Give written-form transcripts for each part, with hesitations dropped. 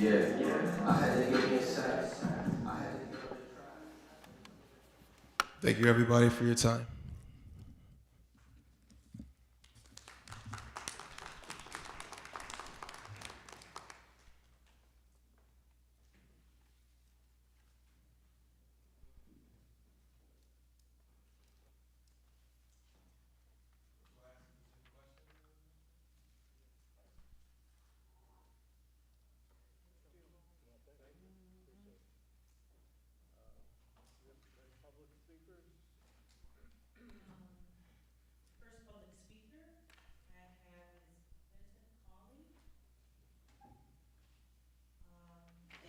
I had to give me a sec. I had to give it a try. Thank you, everybody, for your time. First public speaker I have is Vincent Cawley.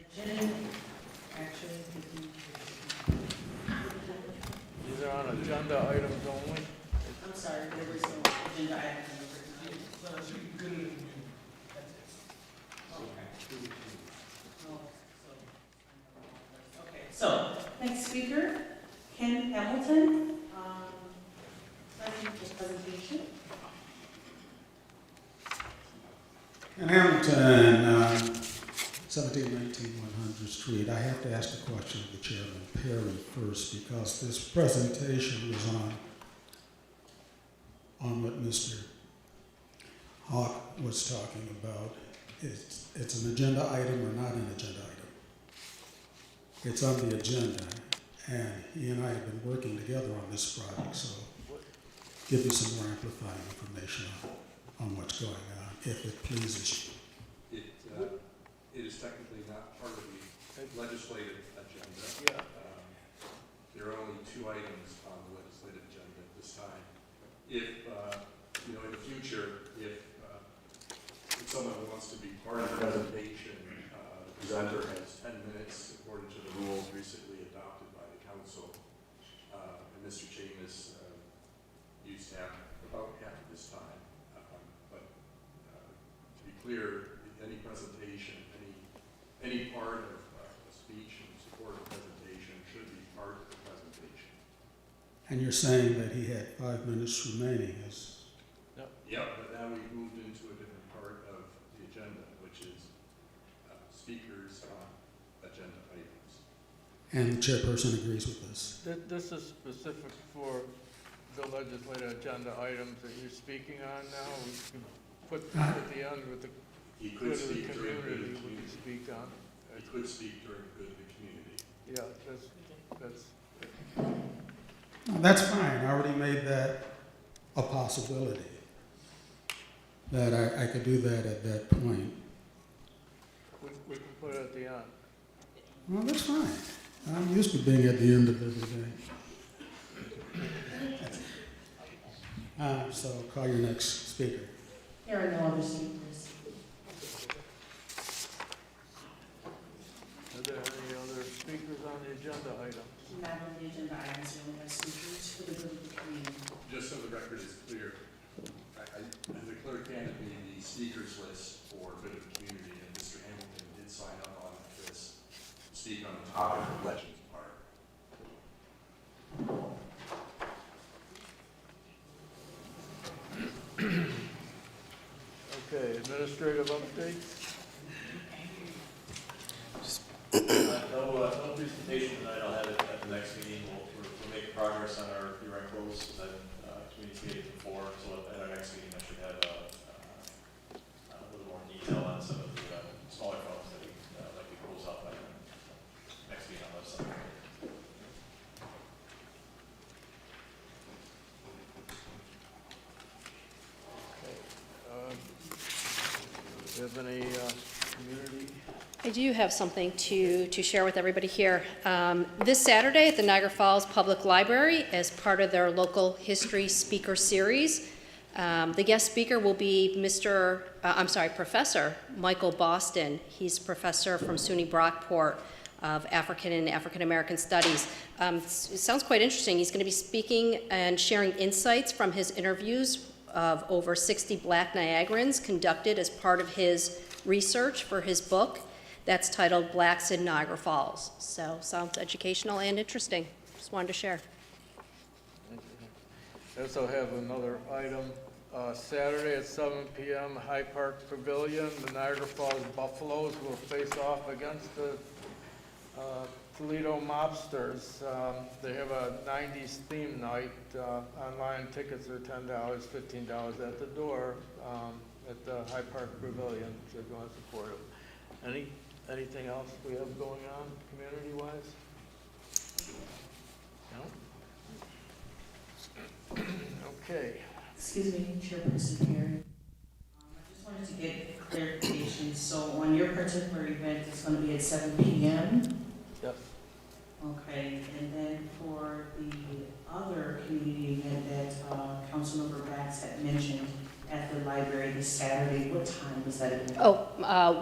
Agenda, actually, These are on agenda items only. I'm sorry, there was no agenda item. Okay, so, next speaker, Ken Hamilton, starting his presentation. In Hamilton, 1719 100th Street, I have to ask the question of the Chairman Perry first because this presentation was on what Mr. Hawk was talking about. It's an agenda item or not an agenda item. It's on the agenda, and he and I have been working together on this project, so give you some more amplifying information on what's going on, if it pleases you. It is technically not part of the legislative agenda. Yeah. There are only 2 items on the legislative agenda at this time. If, in the future, if someone wants to be part of the presentation, the presenter has 10 minutes according to the rules recently adopted by the council. And Mr. Chamus used to have about half of this time. But to be clear, any presentation, any part of a speech in support of the presentation should be part of the presentation. And you're saying that he had 5 minutes remaining. Yep, but now we've moved into a different part of the agenda, which is speakers on agenda items. And the chairperson agrees with this. This is specific for the legislative agenda items that you're speaking on now. We can put this at the end with the He good could of the speak during good community of the we can community. speak on. He could speak during good of the community. Yeah, that's That's fine. I already made that a possibility. That I could do that at that point. we can put it at the end. Well, that's fine. I'm used to being at the end of everything. So call your next speaker. Here are no other speakers. Are there any other speakers on the agenda items? Not on the agenda items, we only have speakers for the good of the community. Just so the record is clear, as a clerk handed me the speakers list for good of the community, and Mr. Hamilton did sign up on this to speak on the topic of Legends Park. Okay, administrative updates? No presentation tonight. I'll have it at the next meeting. We'll make progress on our year-end close, as I've communicated before. So at our next meeting, I should have a little more detail on some of the smaller funds that we like to close out by the next meeting on those. Do you have any community? I do have something to share with everybody here. This Saturday at the Niagara Falls Public Library, as part of their local history speaker series, the guest speaker will be Professor Michael Boston. He's professor from SUNY Brockport of African and African American Studies. It sounds quite interesting. He's going to be speaking and sharing insights from his interviews of over 60 Black Niagarans conducted as part of his research for his book that's titled Blacks in Niagara Falls. So sounds educational and interesting. Just wanted to share. I also have another item. Saturday at 7 PM, High Park Pavilion. The Niagara Falls Buffaloes will face off against the Toledo Mobsters. They have a 90s theme night. Online tickets are $10, $15 at the door at the High Park Pavilion, so if you want to support it. Anything else we have going on community-wise? No? Okay. Excuse me, Chairperson Perry. I just wanted to get clarification. So on your particular event, it's going to be at 7 p.m.? Yep. Okay, and then for the other community event that Councilmember Bax had mentioned at the library this Saturday, what time was that event?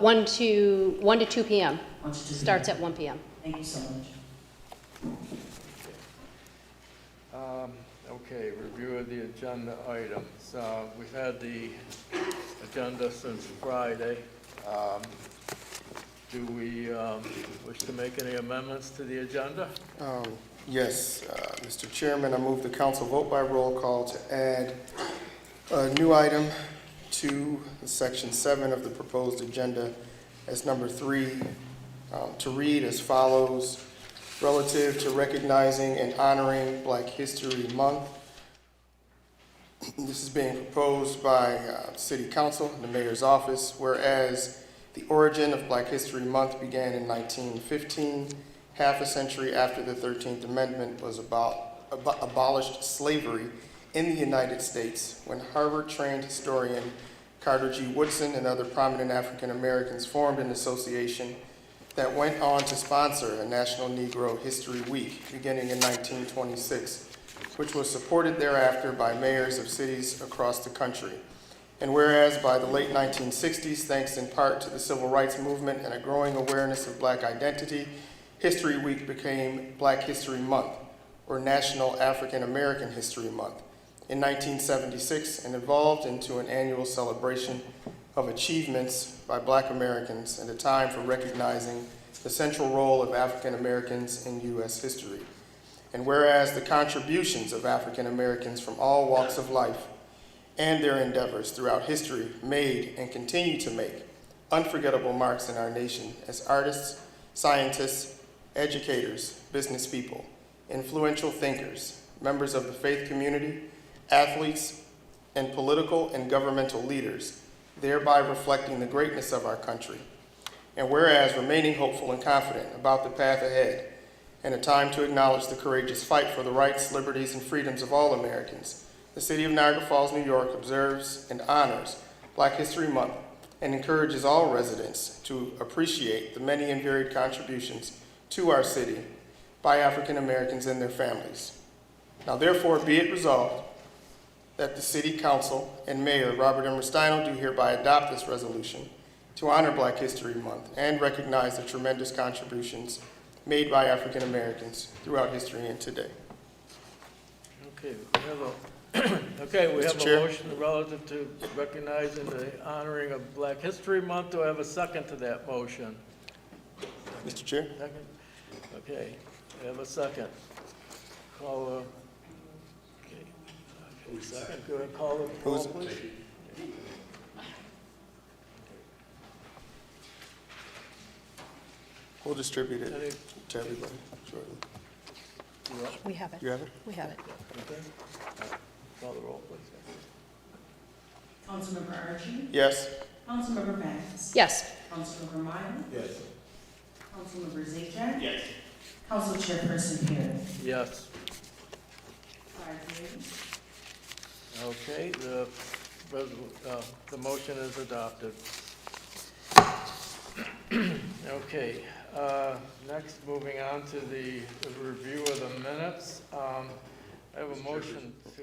1 to 2 p.m. 1 to 2 p.m. Starts at 1 p.m. Thank you so much. Okay, review of the agenda items. We've had the agenda since Friday. Do we wish to make any amendments to the agenda? Yes, Mr. Chairman, I move the council vote by roll call to add a new item to section 7 of the proposed agenda as number 3, to read as follows: relative to recognizing and honoring Black History Month. This is being proposed by City Council and the Mayor's Office, whereas the origin of Black History Month began in 1915, half a century after the 13th Amendment was abolished slavery in the United States, when Harvard-trained historian Carter G. Woodson and other prominent African Americans formed an association that went on to sponsor a National Negro History Week beginning in 1926, which was supported thereafter by mayors of cities across the country. And whereas by the late 1960s, thanks in part to the Civil Rights Movement and a growing awareness of Black identity, History Week became Black History Month, or National African American History Month, in 1976, and evolved into an annual celebration of achievements by Black Americans and a time for recognizing the central role of African Americans in U.S. history. And whereas the contributions of African Americans from all walks of life and their endeavors throughout history made and continue to make unforgettable marks in our nation as artists, scientists, educators, business people, influential thinkers, members of the faith community, athletes, and political and governmental leaders, thereby reflecting the greatness of our country. And whereas remaining hopeful and confident about the path ahead, and a time to acknowledge the courageous fight for the rights, liberties, and freedoms of all Americans, the City of Niagara Falls, New York observes and honors Black History Month and encourages all residents to appreciate the many and varied contributions to our city by African Americans and their families. Now therefore be it resolved that the City Council and Mayor Robert M. Rustino do hereby adopt this resolution to honor Black History Month and recognize the tremendous contributions made by African Americans throughout history and today. Okay, we have Mr. Chair? a motion relative to recognizing the honoring of Black History Month. Do I have a second to that motion? Mr. Chair? Second? Okay, I have a second. Call second. Go ahead, call the roll, Who's it? please. We'll distribute it Any- to everybody shortly. You up? We have it. You have it? We have it. Okay. Call the roll, please. Councilmember Archie? Yes. Councilmember Bax? Yes. Councilmember Meyer? Yes. Councilmember Zajac? Yes. Council Chairperson Perry? Yes. 5 yeas. Okay, the motion is adopted. Okay, next, moving on to the review of the minutes. I have a motion to,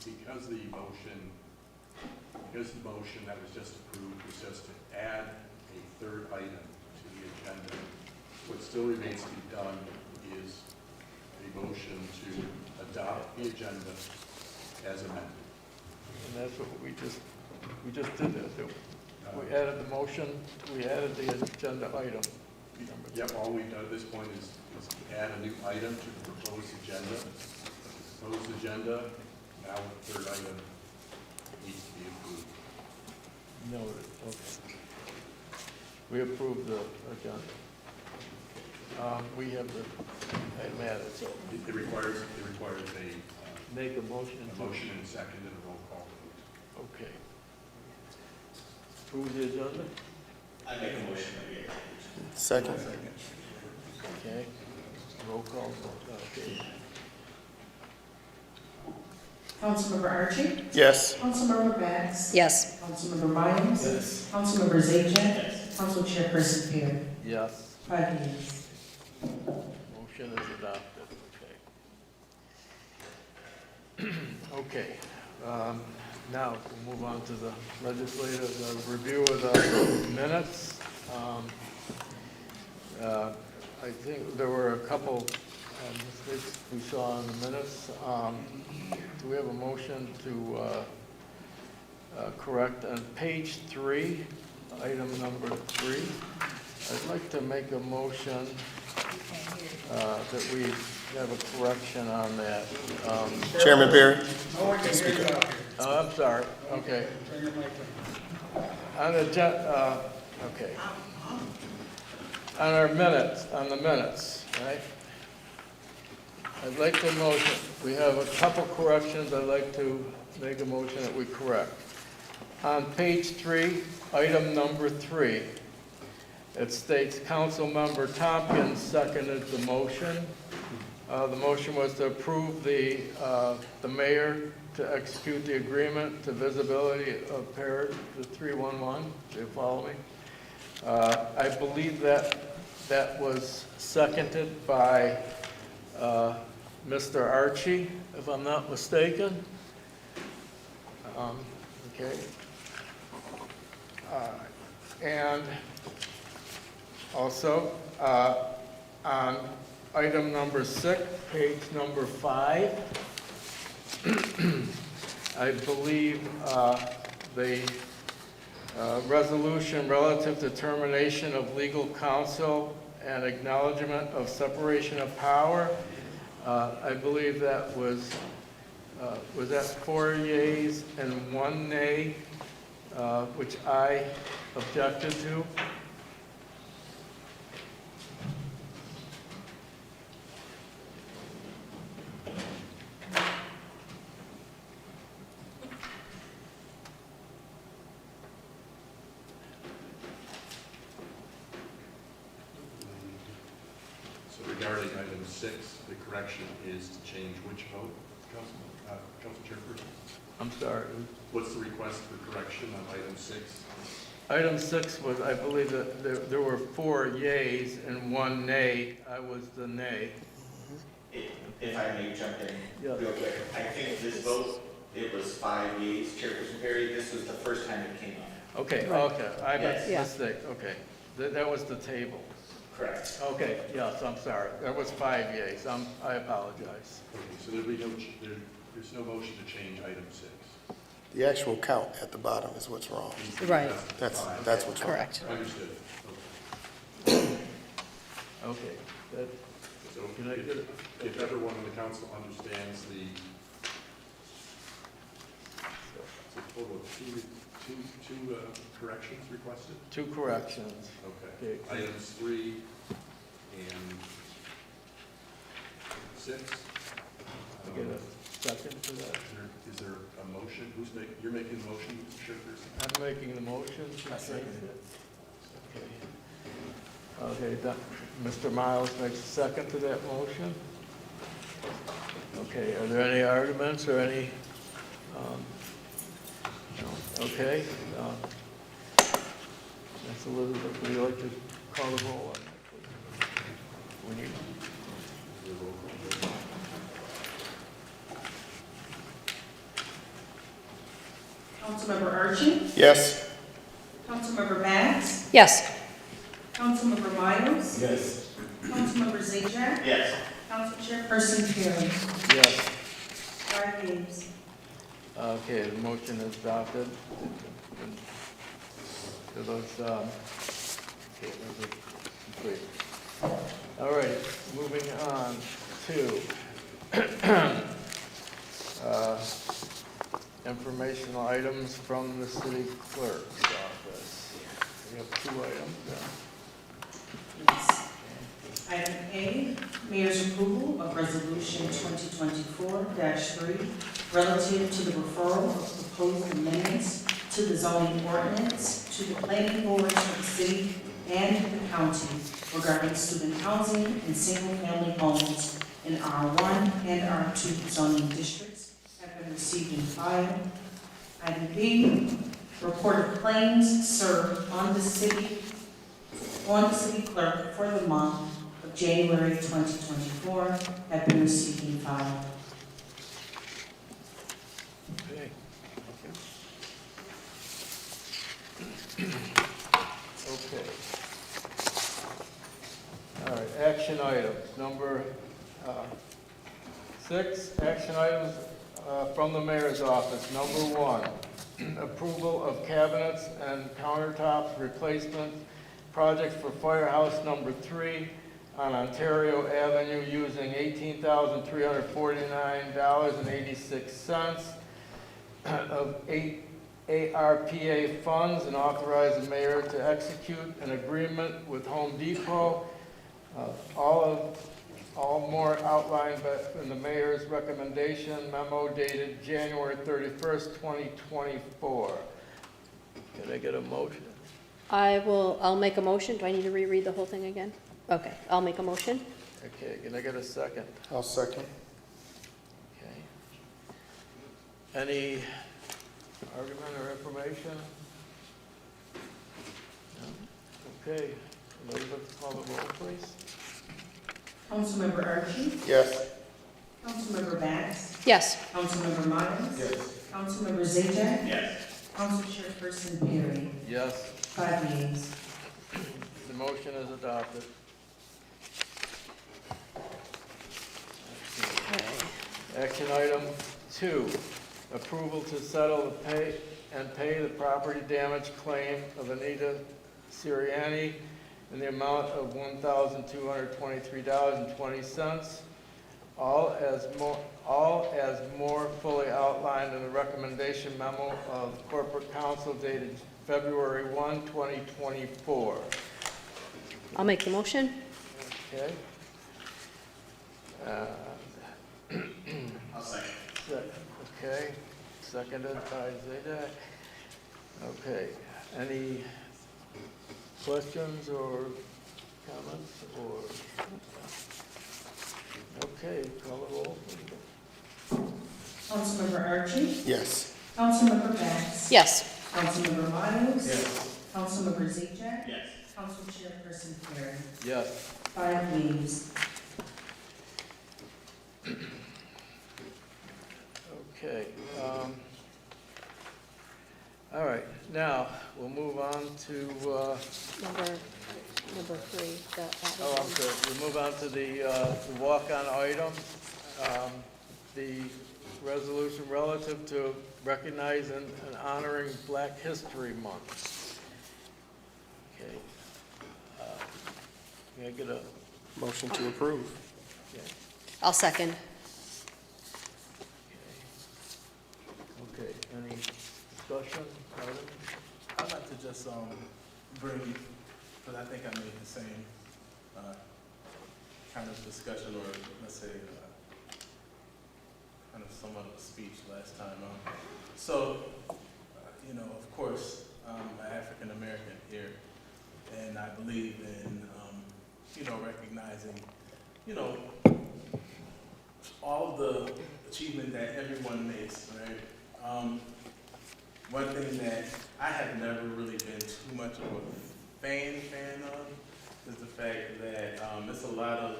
Because the motion that was just approved was just to add a third item to the agenda, what still remains to be done is a motion to adopt the agenda as amended. and that's what we just did that, didn't we? We added the motion, we added the agenda item. Yep, all we've done at this point is add a new item to the proposed agenda. The proposed agenda now the third item needs to be approved. Noted, okay. We approve the agenda. We have the item added, so It requires a make a motion. motion and a second and a roll call vote. Okay. Approve the agenda? I make a motion that we accept. Second. Okay. Roll call vote, okay. Councilmember Archie? Yes. Councilmember Bax? Yes. Councilmember Miles? Yes. Councilmember Zajac, Yes. Council Chairperson Perry? Yes, 5 yeas. motion is adopted, okay. Okay, now we'll move on to the legislative review of the minutes. I think there were a couple mistakes we saw in the minutes. Do we have a motion to correct on page 3, item number 3? I'd like to make a motion that we have a correction on that. Chairman Perry? Oh, I'm sorry, okay. On the, okay. On our minutes, on the minutes, right? I'd like to motion, we have a couple corrections I'd like to make a motion that we correct. On page 3, item number 3, it states Councilmember Tompkins seconded the motion. The motion was to approve the mayor to execute the agreement to visibility of PARE the 311. Do you follow me? I believe that was seconded by Mr. Archie, if I'm not mistaken. Okay. And also, on item number 6, page number 5, I believe the resolution relative to termination of legal counsel and acknowledgement of separation of power, I believe that was that 4 yeas and 1 nay, which I objected to. So regarding item 6, the correction is to change which vote, Council Chairperson? I'm sorry. What's the request for correction on item 6? Item 6 was, I believe that there were 4 yays and 1 nay. I was the nay. If I may jump in Yeah. real quick, I think this vote, it was 5 yeas, Chairperson Perry, this was the first time it came up. Okay, Right. okay, I made Yeah. a mistake, okay. That was the table. Correct. Okay, yes, I'm sorry. There was 5 yays. I apologize. Okay, so there's no motion to change item 6. The actual count at the bottom is what's wrong. Right. That's what's wrong. Correct. Understood. Okay, that, So Can I get it? if everyone in the council understands the, it's a total of two corrections requested? 2 corrections. Okay. Okay. Items 3 and 6. I get a second for that? Is there a motion? You're making the motion, Mr. Chairperson? I'm making the motion to change it. Okay, Mr. Miles makes a second to that motion. Okay, are there any arguments or any, okay. Ms. Elizabeth, would you like to call the roll on that, please? We need, Your roll call. Councilmember Archie? Yes. Councilmember Bax? Yes. Councilmember Miles? Yes. Councilmember Zajac, Yes. Council Chairperson Perry? yes. 5 yeas. Okay, the motion is adopted. So those, okay, those are complete. All right, moving on to Informational items from the city clerk's office. We have 2 items. Yes. Item A, Mayor's approval of Resolution 2024-3 relative to the referral of proposed amendments to the zoning ordinance to the planning boards of the city and the county regarding student housing and single-family homes in R1 and R2 zoning districts have been received and filed. Item B, report of claims served on the city clerk for the month of January 2024 have been received and filed. Okay. Okay. All right, action items. Number 6, action items from the mayor's office. Number 1, approval of cabinets and countertops replacement project for Firehouse Number 3 on Ontario Avenue using $18,349.86 of ARPA funds, and authorize the mayor to execute an agreement with Home Depot. All more outlined in the mayor's recommendation memo dated January 31st, 2024. Can I get a motion? I'll make a motion. Do I need to reread the whole thing again? Okay, I'll make a motion. Okay, can I get a second? I'll second. Okay. Any argument or information? No? Okay, Elizabeth, call the roll, please. Councilmember Archie? Yes. Councilmember Bax? Yes. Councilmember Miles? Yes. Councilmember Zajac, Yes. Council Chairperson Perry? Yes, 5 yeas. the motion is adopted. Action item 2, approval to settle the pay the property damage claim of Anita Sirianni in the amount of $1,223.20, all as more fully outlined in the recommendation memo of corporate counsel dated February 1, 2024. I'll make the motion. Okay? I'll second. Okay, seconded by Zajac. Okay, any questions or comments or? Okay, call the roll. Councilmember Archie? Yes. Councilmember Bax? Yes. Councilmember Miles? Yes. Councilmember Zajac, Yes. Council Chairperson Perry? Yes. 5 yeas. Okay. All right, now, we'll move on to, Number 3. I'm sorry, we'll move on to the walk-on item. The resolution relative to recognizing and honoring Black History Month. Okay. Can I get a, Motion to approve. I'll second. okay, any discussion? Item? I'd like to just bring, because I think I made the same kind of discussion, or let's say kind of somewhat of a speech last time. Of course, I'm an African American here, and I believe in, recognizing, all the achievement that everyone makes, right? One thing that I have never really been too much of a fan of is the fact that there's a lot of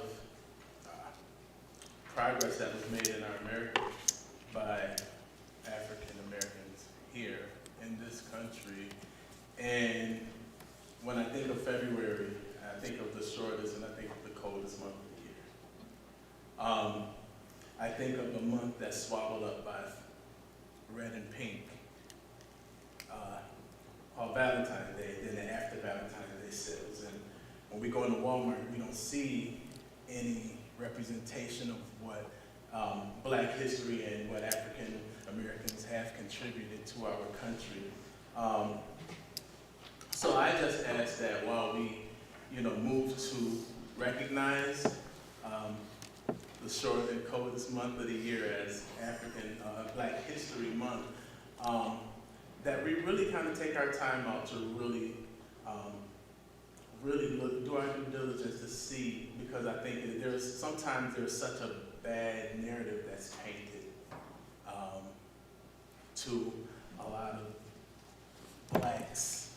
progress that was made in our America by African Americans here in this country. And when I think of February, I think of the shortest and I think of the coldest month of the year. I think of a month that's swallowed up by red and pink. On Valentine's Day, then after Valentine's Day sales. And when we go into Walmart, we don't see any representation of what Black history and what African Americans have contributed to our country. So I just ask that while we, move to recognize the short and coldest month of the year as Black History Month, that we really kind of take our time out to really do our due diligence to see, because I think that sometimes there's such a bad narrative that's painted to a lot of Blacks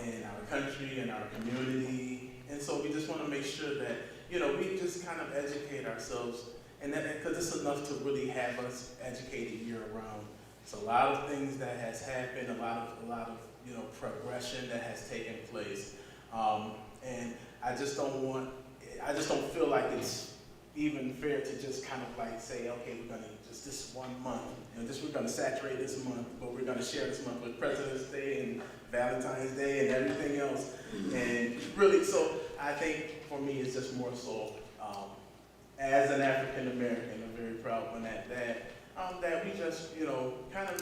in our country and our community. And so we just want to make sure that, we just kind of educate ourselves, and that, because it's enough to really have us educated year round. It's a lot of things that has happened, a lot of progression that has taken place. And I just don't feel like it's even fair to just kind of like say, okay, we're gonna just this 1 month, we're gonna saturate this month, but we're gonna share this month with President's Day and Valentine's Day and everything else. And really, so I think for me, it's just more so, as an African American, I'm very proud one at that, that we just, kind of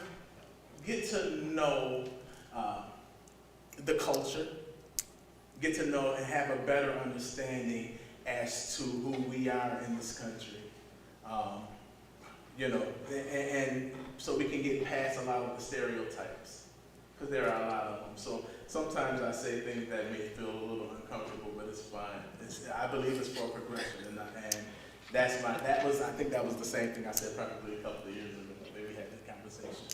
get to know the culture, get to know and have a better understanding as to who we are in this country. And so we can get past a lot of the stereotypes, because there are a lot of them. So sometimes I say things that may feel a little uncomfortable, but it's fine. I believe it's for progression, and I think that was the same thing I said probably a couple of years ago, maybe we had this conversation.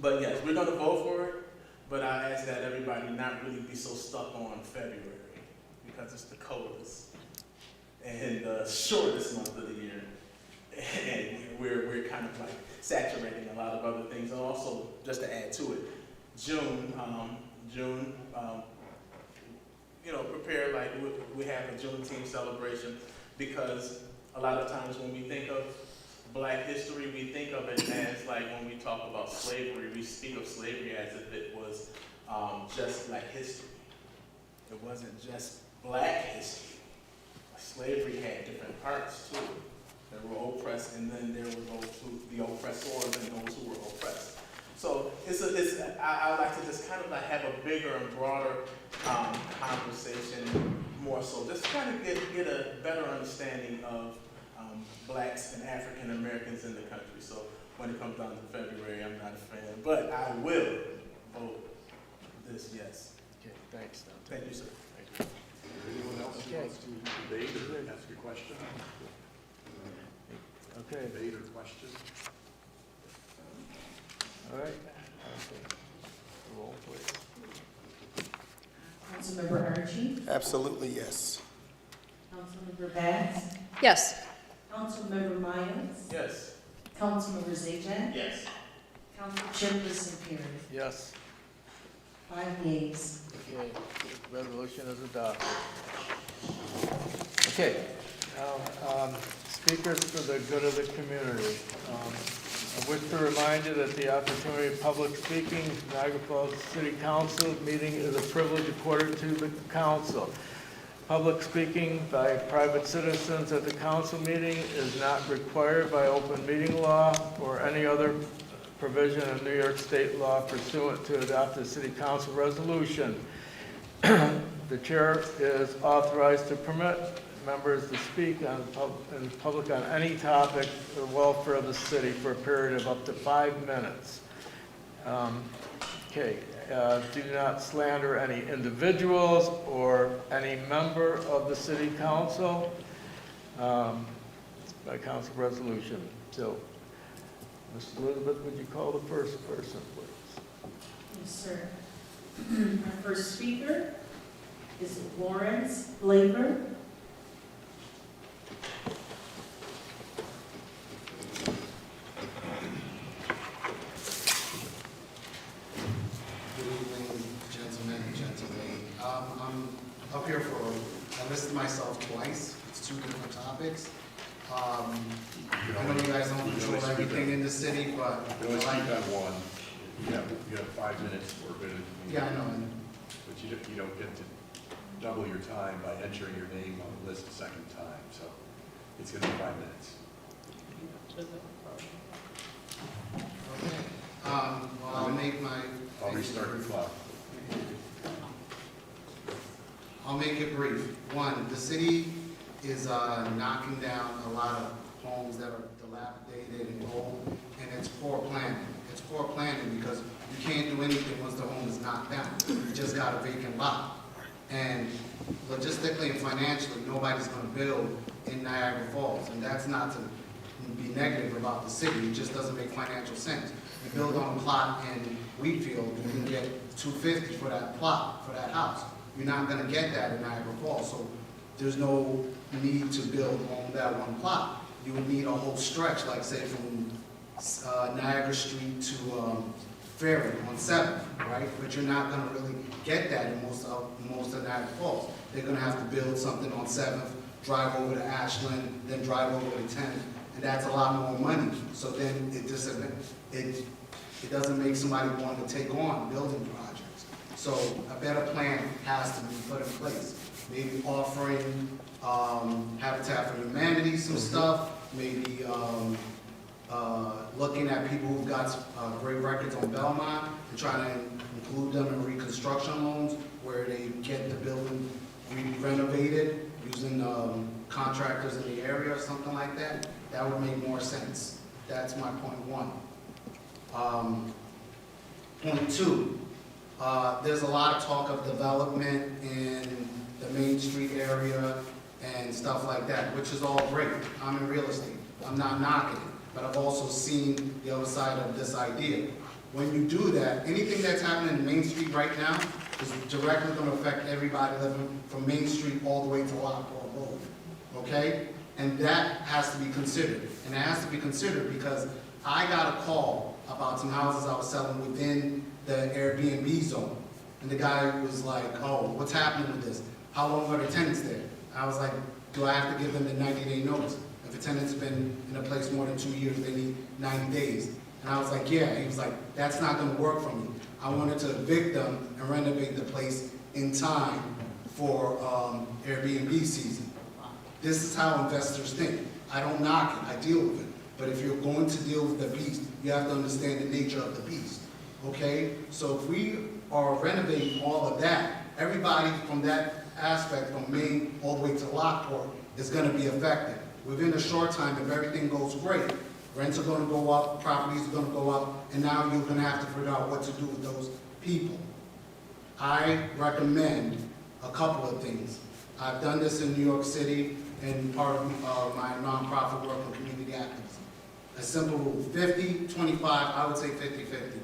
But yes, we're gonna vote for it, but I ask that everybody not really be so stuck on February, because it's the coldest and the shortest month of the year. And we're kind of like saturating a lot of other things. And also, just to add to it, June, prepare like we have a Juneteenth celebration, because a lot of times when we think of Black history, we think of it as like when we talk about slavery, we speak of slavery as if it was just Black history. It wasn't just Black history. Slavery had different parts too. There were oppressed, and then there were the oppressors and those who were oppressed. So I like to just kind of like have a bigger and broader conversation, more so just kind of get a better understanding of Blacks and African Americans in the country. So when it comes down to February, I'm not a fan, but I will vote this yes. Okay, thanks, Tom. Thank you, sir. Thank you. Anyone else who wants to debate or ask a question? Okay, Debate or question? all right. Okay. Roll, please. Councilmember Archie, Absolutely, yes. Councilmember Bass, Yes. Councilmember Myers, Yes. Councilmember Zajac, Yes. Council Chairperson Perry. Yes. 5 yeas. Okay, resolution is adopted. Okay, now, speakers for the good of the community. I wish to remind you that the opportunity of public speaking, Niagara Falls City Council meeting is a privilege accorded to the council. Public speaking by private citizens at the council meeting is not required by open meeting law or any other provision of New York State law pursuant to adopt a city council resolution. The chair is authorized to permit members to speak in public on any topic for the welfare of the city for a period of up to 5 minutes. Do not slander any individuals or any member of the city council by council resolution. So, Ms. Elizabeth, would you call the first person, please? Yes, sir. Our first speaker is Lawrence Blaber. Good evening, gentlemen and gentlemen. I'm up here I listed myself twice. It's 2 different topics. I know you guys don't control everything in the city, but You only speak on one. You have 5 minutes for a minute. yeah, I know. But you don't get to double your time by entering your name on the list a second time, so It's gonna be 5 minutes. Okay. Well, I'll make my. I'll restart the clock. I'll make it brief. One, the city is knocking down a lot of homes that are dilapidated and old, and it's poor planning. It's poor planning because you can't do anything once the home is knocked down. You just got a vacant lot. And logistically and financially, nobody's gonna build in Niagara Falls, and that's not to be negative about the city, it just doesn't make financial sense. You build on a plot in Wheatfield, you can get $250 for that plot, for that house. You're not gonna get that in Niagara Falls, so there's no need to build on that one plot. You would need a whole stretch, like say from Niagara Street to Ferry on 7th, right? But you're not gonna really get that in most of Niagara Falls. They're gonna have to build something on 7th, drive over to Ashland, then drive over to 10th, and that's a lot more money. So then it doesn't make somebody want to take on building projects. So a better plan has to be put in place. Maybe offering Habitat for Humanity some stuff, maybe looking at people who've got great records on Belmont and trying to include them in reconstruction loans where they get the building renovated using contractors in the area or something like that. That would make more sense. That's my point one. Point two, there's a lot of talk of development in the Main Street area and stuff like that, which is all great. I'm in real estate. I'm not knocking it, but I've also seen the other side of this idea. When you do that, anything that's happening in Main Street right now is directly going to affect everybody living from Main Street all the way to Lockport Road, okay? And that has to be considered. And it has to be considered because I got a call about some houses I was selling within the Airbnb zone. And the guy was like, oh, what's happening with this? How long are the tenants there? I was like, do I have to give them the 90-day notice? If a tenant's been in a place more than 2 years, they need 90 days. And I was like, yeah. He was like, that's not gonna work for me. I wanted to evict them and renovate the place in time for Airbnb season. This is how investors think. I don't knock it, I deal with it. But if you're going to deal with the beast, you have to understand the nature of the beast, okay? So if we are renovating all of that, everybody from that aspect, from Maine all the way to Lockport, is gonna be affected. Within a short time, if everything goes great, rents are gonna go up, properties are gonna go up, and now you're gonna have to figure out what to do with those people. I recommend a couple of things. I've done this in New York City and part of my nonprofit work and community activism. A simple rule, 50, 25, I would say 50-50.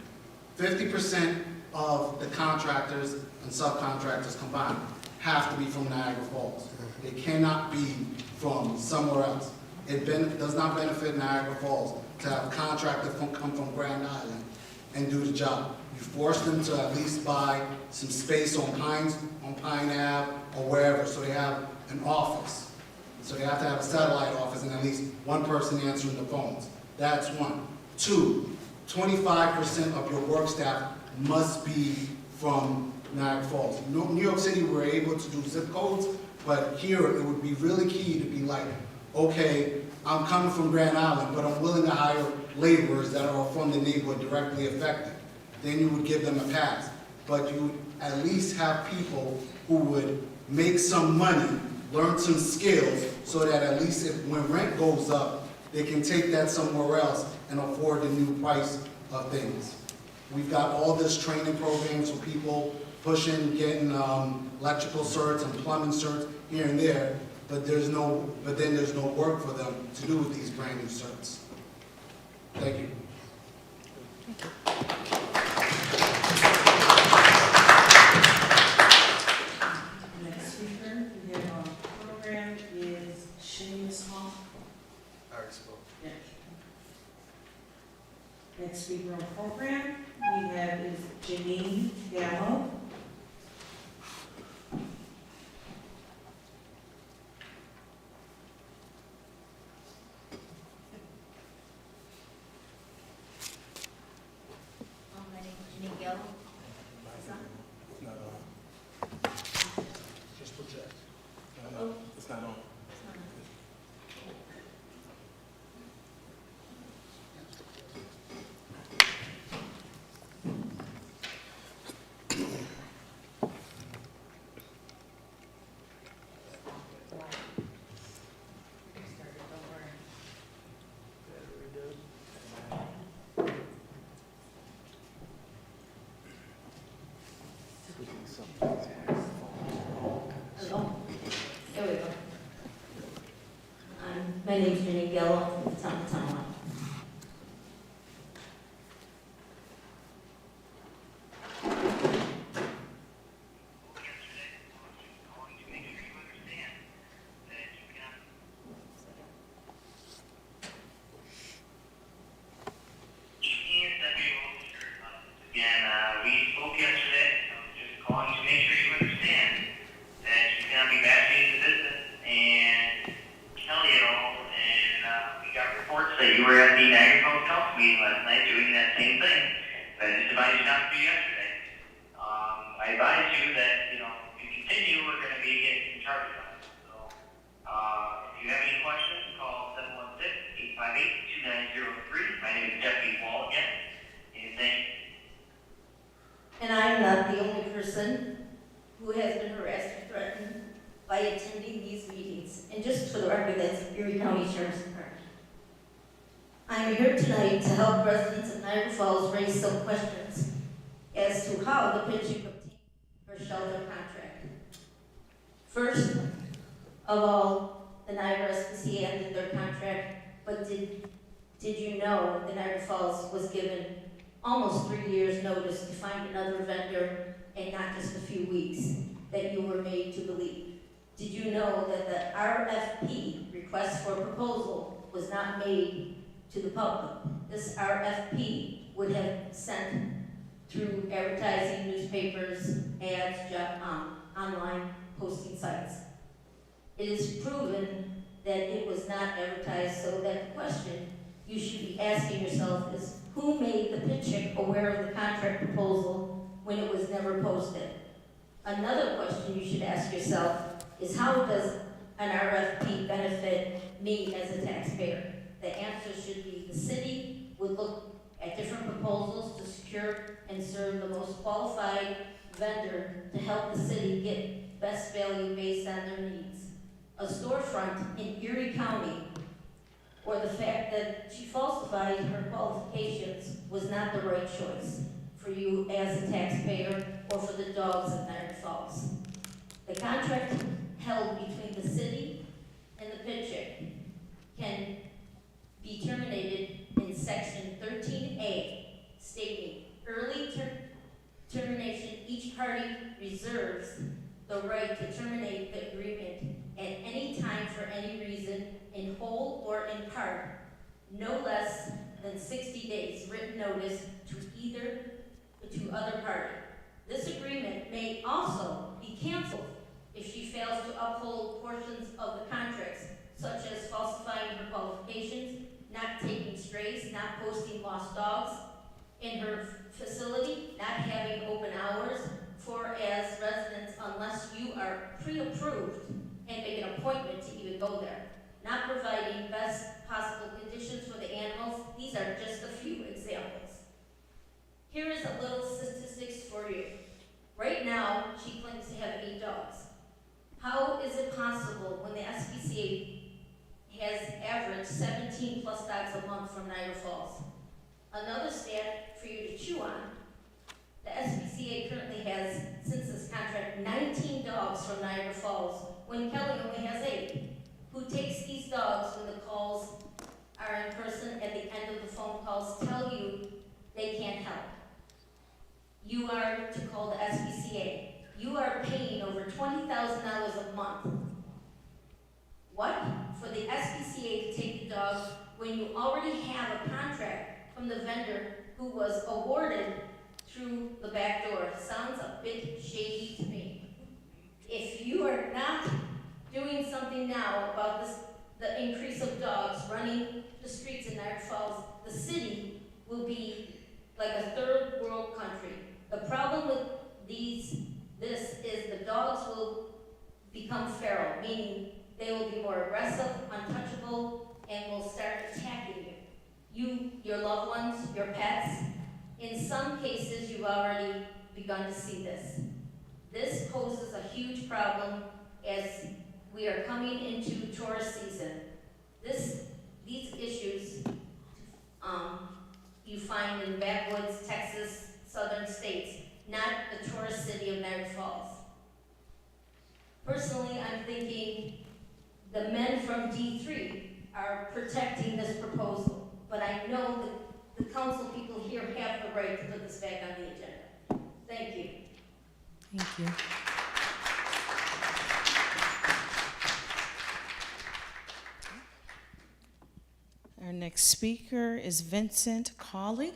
50% of the contractors and subcontractors combined have to be from Niagara Falls. They cannot be from somewhere else. It does not benefit Niagara Falls to have contractors come from Grand Island and do the job. You force them to at least buy some space on Pine Ave or wherever, so they have an office. So they have to have a satellite office and at least one person answering the phones. That's one. Two, 25% of your work staff must be from Niagara Falls. New York City, we're able to do zip codes, but here it would be really key to be like, okay, I'm coming from Grand Island, but I'm willing to hire laborers that are from the neighborhood directly affected. Then you would give them a pass. But you would at least have people who would make some money, learn some skills, so that at least when rent goes up, they can take that somewhere else and afford the new price of things. We've got all this training programs for people pushing, getting electrical certs and plumbing certs here and there, but then there's no work for them to do with these brand new certs. Thank you. Next speaker we have on the program is Seamus Hall. I already spoke. Yeah. Next speaker on the program we have is Janine Gallo. My name is Janine Gallo. It's not on. Just project. No, it's not on. My name's Jenny Gill from the town of Tonawanda. Again, we spoke yesterday. I was just calling to make sure you understand that you cannot be bashing the business and Kelly at all. And we got reports that you were at the Niagara Falls Council meeting last night doing that same thing. But I just advised you not to do yesterday. I advise you that, if you continue, we're going to be getting charged on it. So, if you have any questions, call 716-858-2903. My name is Jeffy Wall again. And thank you. And I'm not the only person who has been harassed or threatened by attending these meetings. And just for the record, that's Erie County Sheriff's Department. I'm here tonight to help residents of Niagara Falls raise some questions as to how the pitching obtained her shelter contract. First of all, the Niagara SPCA ended their contract, but did you know that Niagara Falls was given almost 3 years notice to find another vendor and not just a few weeks that you were made to believe? Did you know that the RFP, request for proposal, was not made to the public? This RFP would have sent through advertising, newspapers, ads, online posting sites. It is proven that it was not advertised, so that the question you should be asking yourself is, who made the pitch aware of the contract proposal when it was never posted? Another question you should ask yourself is, how does an RFP benefit me as a taxpayer? The answer should be the city would look at different proposals to secure and serve the most qualified vendor to help the city get best value based on their needs. A storefront in Erie County, or the fact that she falsified her qualifications, was not the right choice for you as a taxpayer or for the dogs of Niagara Falls. The contract held between the city and the Pitchick can be terminated in section 13A, stating early termination. Each party reserves the right to terminate the agreement at any time for any reason, in whole or in part, no less than 60 days written notice to other party. This agreement may also be canceled if she fails to uphold portions of the contracts, such as falsifying her qualifications, not taking strays, not posting lost dogs in her facility, not having open hours for as residents unless you are pre-approved and make an appointment to even go there, not providing best possible conditions for the animals. These are just a few examples. Here is a little statistics for you. Right now, she claims to have 8 dogs. How is it possible when the SPCA has averaged 17 plus dogs a month from Niagara Falls? Another stat for you to chew on: the SPCA currently has, since this contract, 19 dogs from Niagara Falls, when Kelly only has 8. Who takes these dogs when the calls are in person, at the end of the phone calls, tell you they can't help? You are to call the SPCA. You are paying over $20,000 a month. What? For the SPCA to take the dogs when you already have a contract from the vendor who was awarded through the back door. Sounds a bit shady to me. If you are not doing something now about this, the increase of dogs running the streets in Niagara Falls, the city will be like a third world country. The problem with this is the dogs will become feral, meaning they will be more aggressive, untouchable, and will start attacking you, your loved ones, your pets. In some cases, you've already begun to see this. This poses a huge problem as we are coming into tourist season. These issues you find in backwoods, Texas, southern states, not the tourist city of Niagara Falls. Personally, I'm thinking the men from D3 are protecting this proposal, but I know that the council people here have the right to put this back on the agenda. Thank you. Thank you. Our next speaker is Vincent Cawley.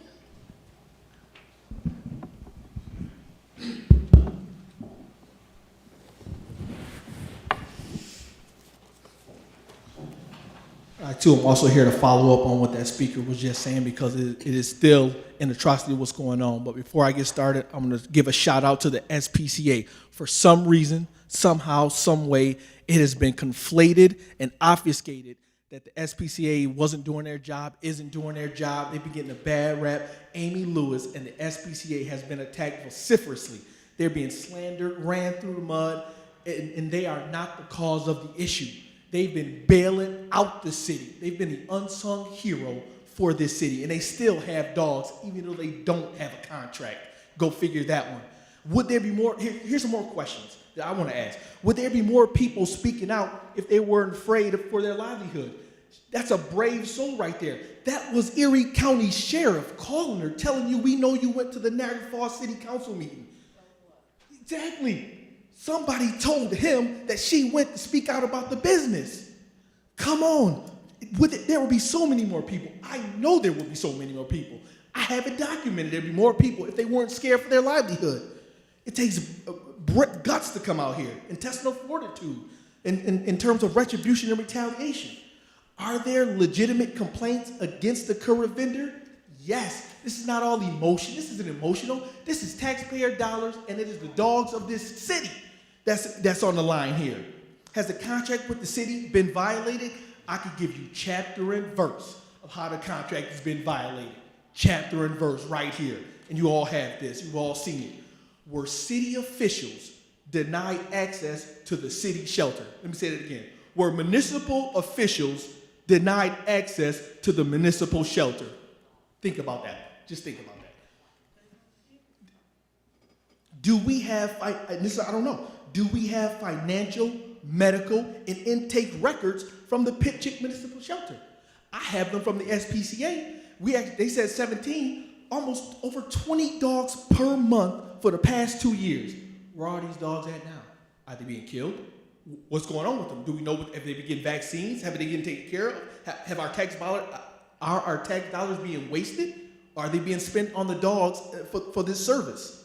I too am also here to follow up on what that speaker was just saying, because it is still an atrocity what's going on. But before I get started, I'm going to give a shout out to the SPCA. For some reason, somehow, some way, it has been conflated and obfuscated that the SPCA wasn't doing their job, isn't doing their job. They've been getting a bad rap. Amy Lewis and the SPCA has been attacked vociferously. They're being slandered, ran through the mud, and they are not the cause of the issue. They've been bailing out the city. They've been the unsung hero for this city, and they still have dogs, even though they don't have a contract. Go figure that one. Would there be more? Here's some more questions that I want to ask. Would there be more people speaking out if they weren't afraid for their livelihood? That's a brave soul right there. That was Erie County Sheriff calling her, telling you, we know you went to the Niagara Falls City Council meeting. Exactly. Somebody told him that she went to speak out about the business. Come on. There will be so many more people. I know there will be so many more people. I have it documented. There'd be more people if they weren't scared for their livelihood. It takes guts to come out here, intestinal fortitude, in terms of retribution and retaliation. Are there legitimate complaints against the current vendor? Yes. This is not all emotion. This isn't emotional. This is taxpayer dollars, and it is the dogs of this city that's on the line here. Has the contract with the city been violated? I could give you chapter and verse of how the contract has been violated. Chapter and verse right here. And you all have this. You've all seen it. Were city officials denied access to the city shelter? Let me say that again. Were municipal officials denied access to the municipal shelter? Think about that. Just think about that. Do we have, I don't know, do we have financial, medical, and intake records from the Pit Chick Municipal Shelter? I have them from the SPCA. They said 17, almost over 20 dogs per month for the past 2 years. Where are these dogs at now? Are they being killed? What's going on with them? Do we know if they been getting vaccines? Have they been taken care of? Have our tax dollars being wasted? Are they being spent on the dogs for this service?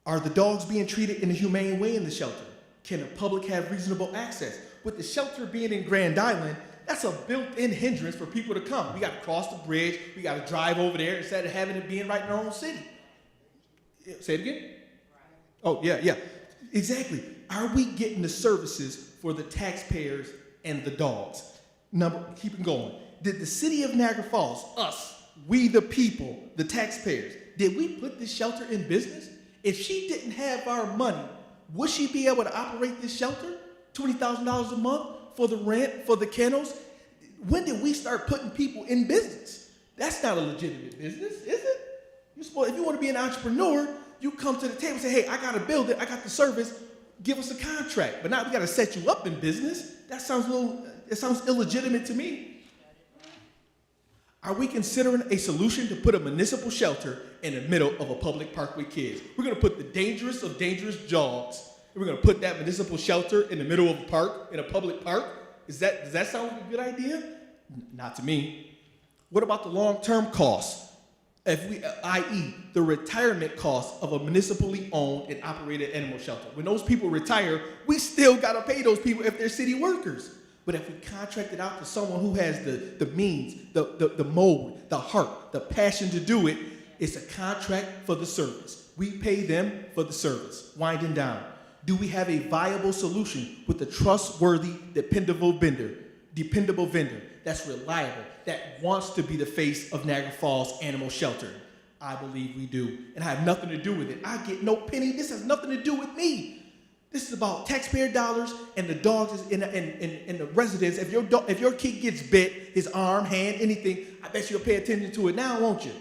Are the dogs being treated in a humane way in the shelter? Can the public have reasonable access? With the shelter being in Grand Island, that's a built-in hindrance for people to come. We got to cross the bridge. We got to drive over there instead of having it being right in our own city. Say it again? Oh, yeah. Exactly. Are we getting the services for the taxpayers and the dogs? Keep it going. Did the city of Niagara Falls, us, we the people, the taxpayers, did we put this shelter in business? If she didn't have our money, would she be able to operate this shelter? $20,000 a month for the rent, for the kennels? When did we start putting people in business? That's not a legitimate business, is it? If you want to be an entrepreneur, you come to the table and say, hey, I got to build it, I got the service, give us a contract. But now we got to set you up in business. That sounds illegitimate to me. Are we considering a solution to put a municipal shelter in the middle of a public park with kids? We're going to put the dangerous of dangerous dogs, and we're going to put that municipal shelter in the middle of a park, in a public park? Does that sound like a good idea? Not to me. What about the long-term costs? i.e., the retirement costs of a municipally owned and operated animal shelter. When those people retire, we still got to pay those people if they're city workers. But if we contract it out to someone who has the means, the mold, the heart, the passion to do it, it's a contract for the service. We pay them for the service. Winding down. Do we have a viable solution with a trustworthy, dependable vendor that's reliable, that wants to be the face of Niagara Falls Animal Shelter? I believe we do. And I have nothing to do with it. I get no penny. This has nothing to do with me. This is about taxpayer dollars and the dogs in the residents. If your kid gets bit, his arm, hand, anything, I bet you'll pay attention to it now, won't you?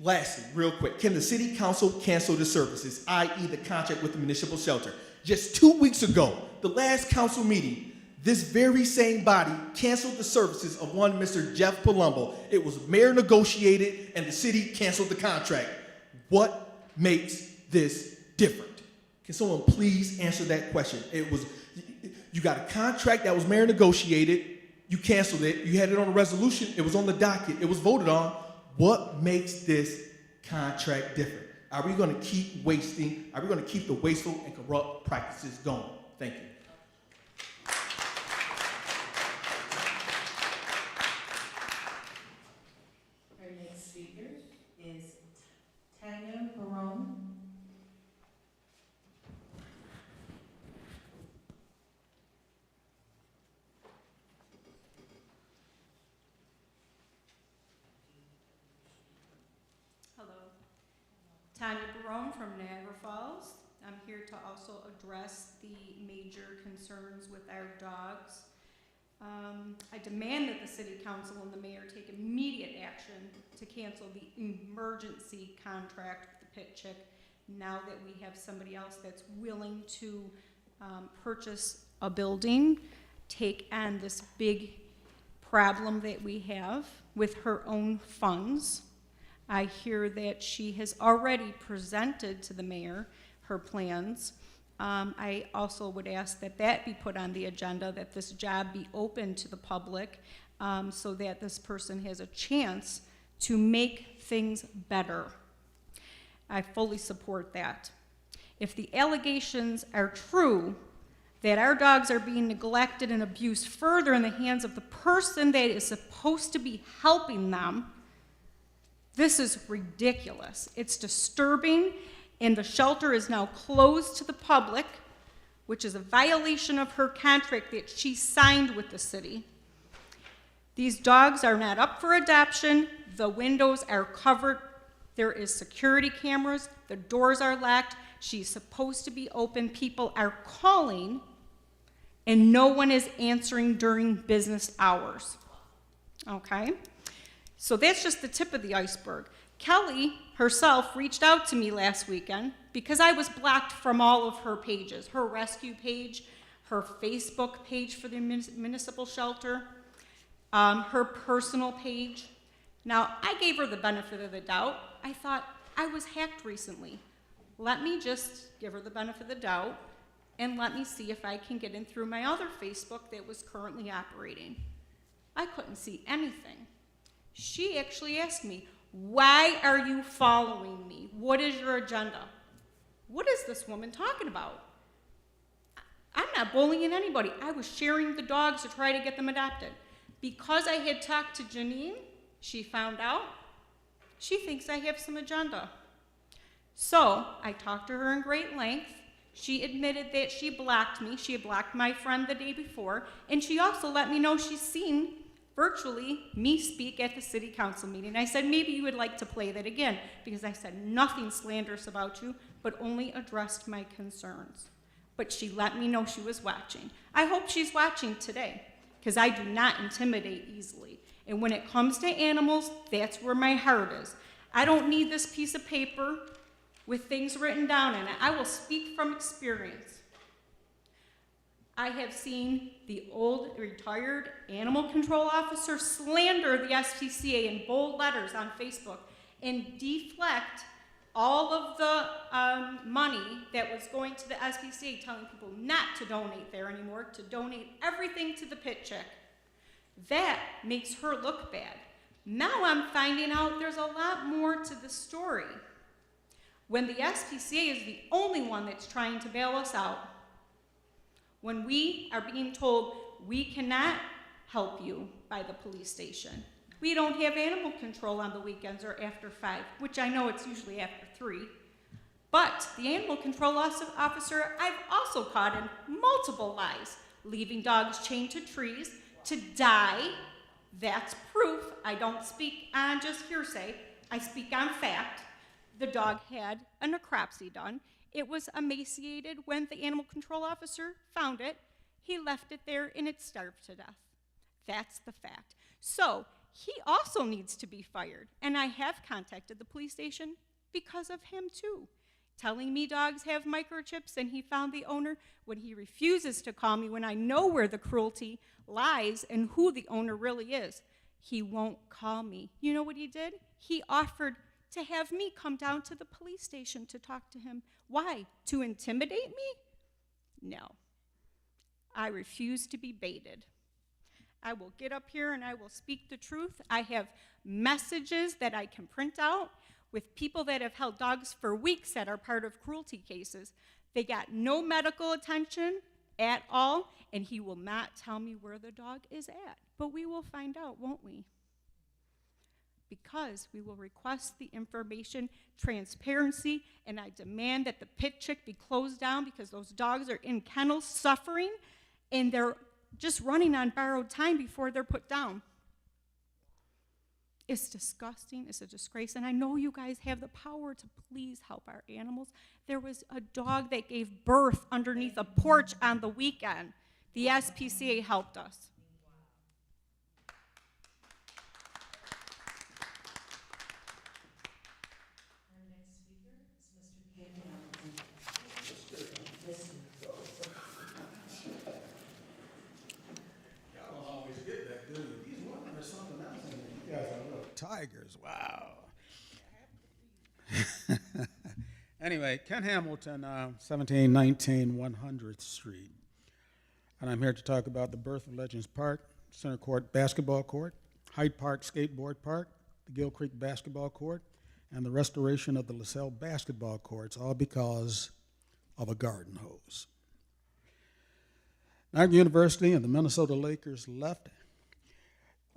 Lastly, real quick, can the city council cancel the services, i.e. the contract with the municipal shelter? Just 2 weeks ago, the last council meeting, This very same body canceled the services of one Mr. Jeff Palumbo. It was mayor negotiated and the city canceled the contract. What makes this different? Can someone please answer that question? You got a contract that was mayor negotiated, you canceled it, you had it on a resolution, it was on the docket, it was voted on. What makes this contract different? Are we going to keep wasting? Are we going to keep the wasteful and corrupt practices going? Thank you. Our next speaker is Tanya Barone. Hello. Tanya Barone from Niagara Falls. I'm here to also address the major concerns with our dogs. I demand that the City Council and the Mayor take immediate action to cancel the emergency contract with the Pit Chick now that we have somebody else that's willing to purchase a building, take on this big problem that we have with her own funds. I hear that she has already presented to the mayor her plans. I also would ask that that be put on the agenda, that this job be open to the public so that this person has a chance to make things better. I fully support that. If the allegations are true that our dogs are being neglected and abused further in the hands of the person that is supposed to be helping them, this is ridiculous. It's disturbing, and the shelter is now closed to the public, which is a violation of her contract that she signed with the city. These dogs are not up for adoption. The windows are covered. There is security cameras. The doors are locked. She's supposed to be open. People are calling, and no one is answering during business hours. Okay? So that's just the tip of the iceberg. Kelly herself reached out to me last weekend because I was blocked from all of her pages, her rescue page, her Facebook page for the municipal shelter, her personal page. Now, I gave her the benefit of the doubt. I thought, I was hacked recently. Let me just give her the benefit of the doubt and let me see if I can get in through my other Facebook that was currently operating. I couldn't see anything. She actually asked me, why are you following me? What is your agenda? What is this woman talking about? I'm not bullying anybody. I was sharing the dogs to try to get them adopted. Because I had talked to Janine, she found out. She thinks I have some agenda. So I talked to her in great length. She admitted that she blocked me. She had blocked my friend the day before. And she also let me know she's seen virtually me speak at the city council meeting. I said, maybe you would like to play that again, because I said nothing slanderous about you, but only addressed my concerns. But she let me know she was watching. I hope she's watching today, because I do not intimidate easily. And when it comes to animals, that's where my heart is. I don't need this piece of paper with things written down in it. I will speak from experience. I have seen the old retired animal control officer slander the SPCA in bold letters on Facebook and deflect all of the money that was going to the SPCA, telling people not to donate there anymore, to donate everything to the Pit Chick. That makes her look bad. Now I'm finding out there's a lot more to the story. When the SPCA is the only one that's trying to bail us out, when we are being told we cannot help you by the police station. We don't have animal control on the weekends or after 5, which I know it's usually after 3. But the animal control officer I've also caught in multiple lies, leaving dogs chained to trees to die. That's proof. I don't speak on just hearsay. I speak on fact. The dog had a necropsy done. It was emaciated when the animal control officer found it. He left it there and it starved to death. That's the fact. So he also needs to be fired. And I have contacted the police station because of him too. telling me dogs have microchips and he found the owner, when he refuses to call me, when I know where the cruelty lies and who the owner really is, he won't call me. You know what he did? He offered to have me come down to the police station to talk to him. Why? To intimidate me? No. I refuse to be baited. I will get up here and I will speak the truth. I have messages that I can print out with people that have held dogs for weeks that are part of cruelty cases. They got no medical attention at all, and he will not tell me where the dog is at. But we will find out, won't we? Because we will request the information, transparency, and I demand that the pit chick be closed down because those dogs are in kennels suffering, and they're just running on borrowed time before they're put down. It's disgusting, it's a disgrace, and I know you guys have the power to please help our animals. There was a dog that gave birth underneath a porch on the weekend. The SPCA helped us. Tigers, wow. Anyway, Ken Hamilton, 1719 100th Street. And I'm here to talk about the birth of Legends Park, Center Court Basketball Court, Hyde Park Skateboard Park, the Gill Creek Basketball Court, and the restoration of the LaSalle Basketball Courts, all because of a garden hose. Niagara University and the Minnesota Lakers left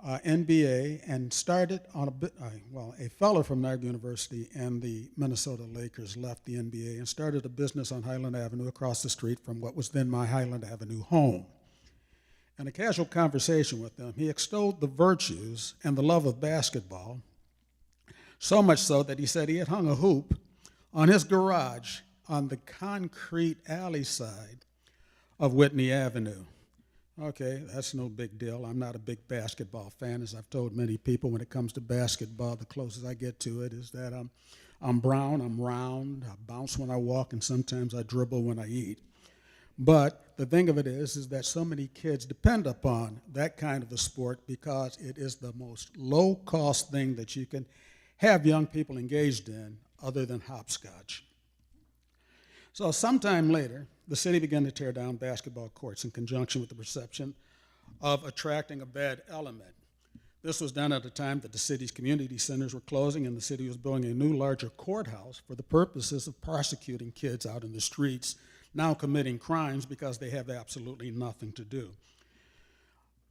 NBA and started on a fellow from Niagara University and the Minnesota Lakers left the NBA and started a business on Highland Avenue across the street from what was then my Highland Avenue home. In a casual conversation with them, he extolled the virtues and the love of basketball, so much so that he said he had hung a hoop on his garage on the concrete alley side of Whitney Avenue. Okay, that's no big deal. I'm not a big basketball fan, as I've told many people. When it comes to basketball, the closest I get to it is that I'm brown, I'm round, I bounce when I walk, and sometimes I dribble when I eat. But the thing of it is that so many kids depend upon that kind of a sport because it is the most low-cost thing that you can have young people engaged in other than hopscotch. So sometime later, the city began to tear down basketball courts in conjunction with the perception of attracting a bad element. This was done at a time that the city's community centers were closing and the city was building a new, larger courthouse for the purposes of prosecuting kids out in the streets, now committing crimes because they have absolutely nothing to do.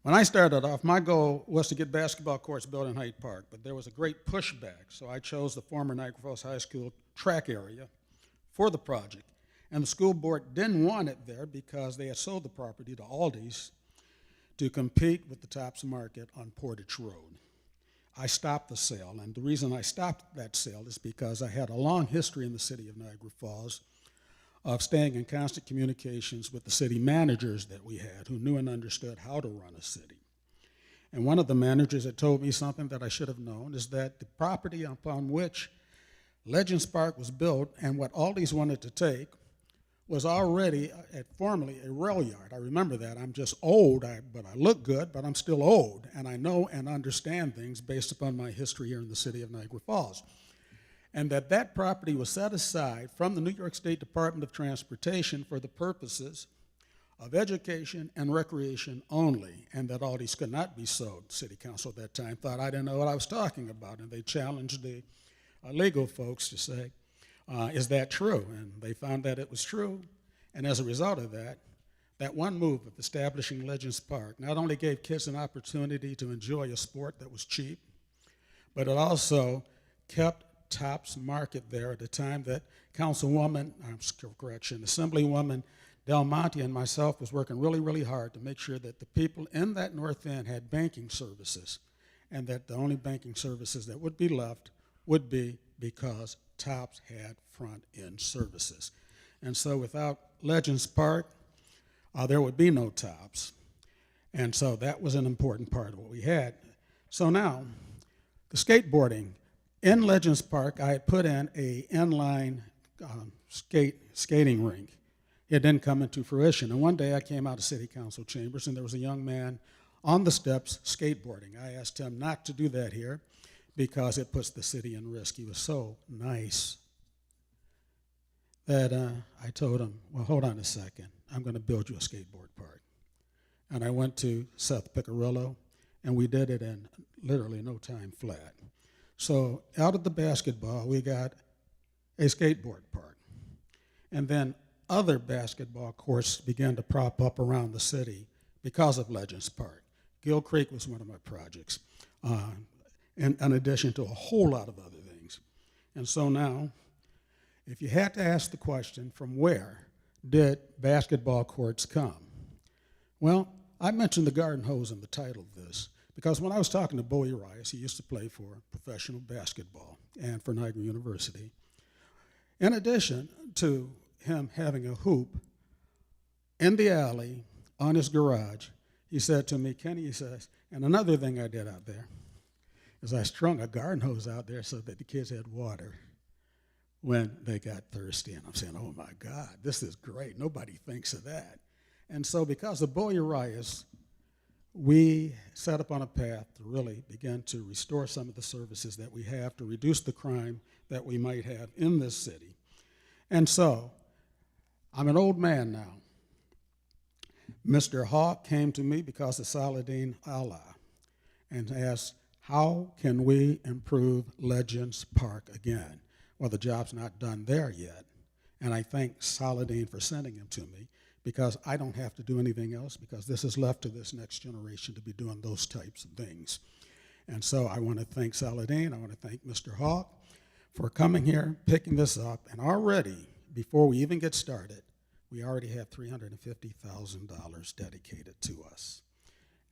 When I started off, my goal was to get basketball courts built in Hyde Park, but there was a great pushback, so I chose the former Niagara Falls High School track area for the project. And the school board didn't want it there because they had sold the property to Aldi's to compete with the Tops Market on Portage Road. I stopped the sale, and the reason I stopped that sale is because I had a long history in the city of Niagara Falls of staying in constant communications with the city managers that we had who knew and understood how to run a city. And one of the managers had told me something that I should have known, is that the property upon which Legends Park was built and what Aldi's wanted to take was already formerly a rail yard. I remember that. I'm just old, but I look good, but I'm still old, and I know and understand things based upon my history here in the city of Niagara Falls. And that property was set aside from the New York State Department of Transportation for the purposes of education and recreation only, and that Aldi's could not be sold. City Council at that time thought I didn't know what I was talking about, and they challenged the legal folks to say, is that true? And they found that it was true. And as a result of that, that one move of establishing Legends Park not only gave kids an opportunity to enjoy a sport that was cheap, but it also kept Tops Market there at a time that Assemblywoman Del Monte and myself was working really, really hard to make sure that the people in that North End had banking services, and that the only banking services that would be left would be because Tops had front-end services. And so without Legends Park, there would be no Tops. And so that was an important part of what we had. So now, the skateboarding. In Legends Park, I had put in a inline skating rink. It didn't come into fruition. And one day I came out of city council chambers and there was a young man on the steps skateboarding. I asked him not to do that here because it puts the city in risk. He was so nice that I told him, well, hold on a second. I'm going to build you a skateboard park. And I went to Seth Piccirillo, and we did it in literally no time flat. So out of the basketball, we got a skateboard park. And then other basketball courts began to prop up around the city because of Legends Park. Gill Creek was one of my projects, in addition to a whole lot of other things. And so now, if you had to ask the question, from where did basketball courts come? Well, I mentioned the garden hose in the title of this because when I was talking to Bowie Rice, he used to play for professional basketball and for Niagara University. In addition to him having a hoop in the alley on his garage, he said to me, Kenny, he says, and another thing I did out there is I strung a garden hose out there so that the kids had water when they got thirsty. And I'm saying, oh my God, this is great. Nobody thinks of that. And so because of Bowie Rice, we set up on a path to really begin to restore some of the services that we have to reduce the crime that we might have in this city. And so I'm an old man now. Mr. Hawk came to me because of Saladin Allah and asked, how can we improve Legends Park again? Well, the job's not done there yet. And I thank Saladin for sending him to me because I don't have to do anything else because this is left to this next generation to be doing those types of things. And so I want to thank Saladin, I want to thank Mr. Hawk for coming here, picking this up, and already, before we even get started, we already have $350,000 dedicated to us.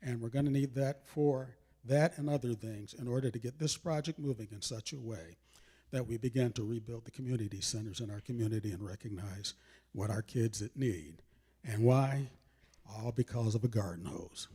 And we're going to need that for that and other things in order to get this project moving in such a way that we begin to rebuild the community centers in our community and recognize what our kids need. And why? All because of a garden hose.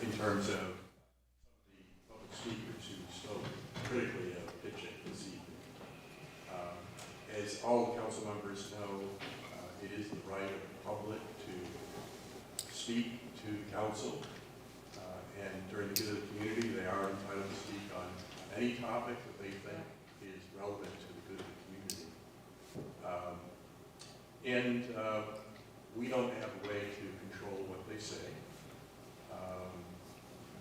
In terms of the public speakers who spoke critically of pitching this evening. As all council members know, it is the right of the public to speak to council, and during the good of the community, they are entitled to speak on any topic that they think is relevant to the good of the community. We don't have a way to control what they say.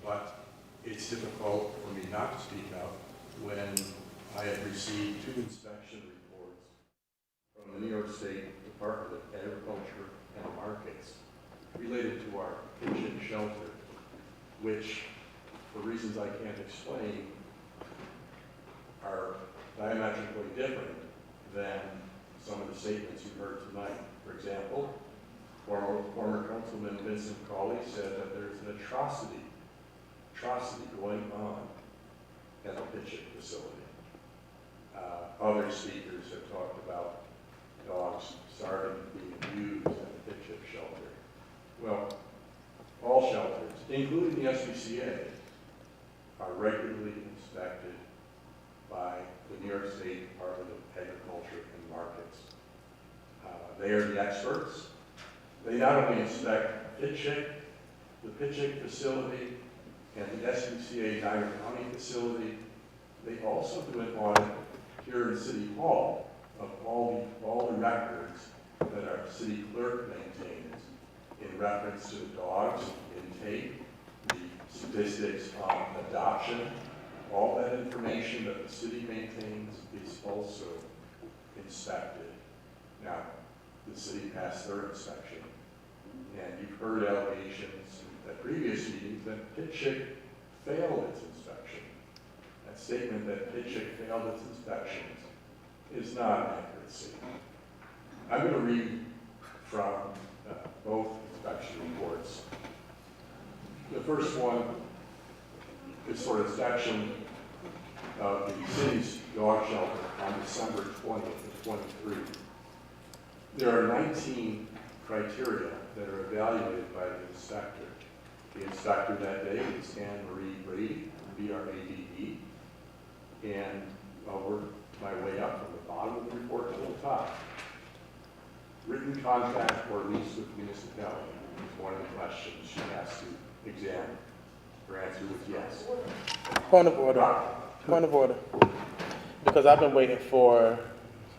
But it's difficult for me not to speak out when I have received 2 inspection reports from the New York State Department of Agriculture and Markets related to our kitchen shelter, which, for reasons I can't explain, are diametrically different than some of the statements you heard tonight. For example, former Councilman Vincent Cawley said that there's an atrocity going on at the pitching facility. Other speakers have talked about dogs starting to be used at the pitching shelter. Well, all shelters, including the SPCA, are regularly inspected by the New York State Department of Agriculture and Markets. They are the experts. They not only inspect pitching, the pitching facility, and the SPCA Niagara County facility, they also do an audit here in City Hall of all the records that our city clerk maintains in reference to the dogs intake, the statistics on adoption. All that information that the city maintains is also inspected. Now, the city passed their inspection, and you've heard allegations at previous meetings that Pitchick failed its inspection. That statement that Pitchick failed its inspections is not an accurate statement. I'm going to read from both inspection reports. The first one inspection of the city's dog shelter on December 20th of 23. There are 19 criteria that are evaluated by the inspector. The inspector that day is Anne Marie Brady, B-R-A-D-E, and I'll work my way up from the bottom of the report to the top. Written contract or lease with municipality is one of the questions she has to examine. Her answer was yes. Point of order. Point of order. Because I've been waiting for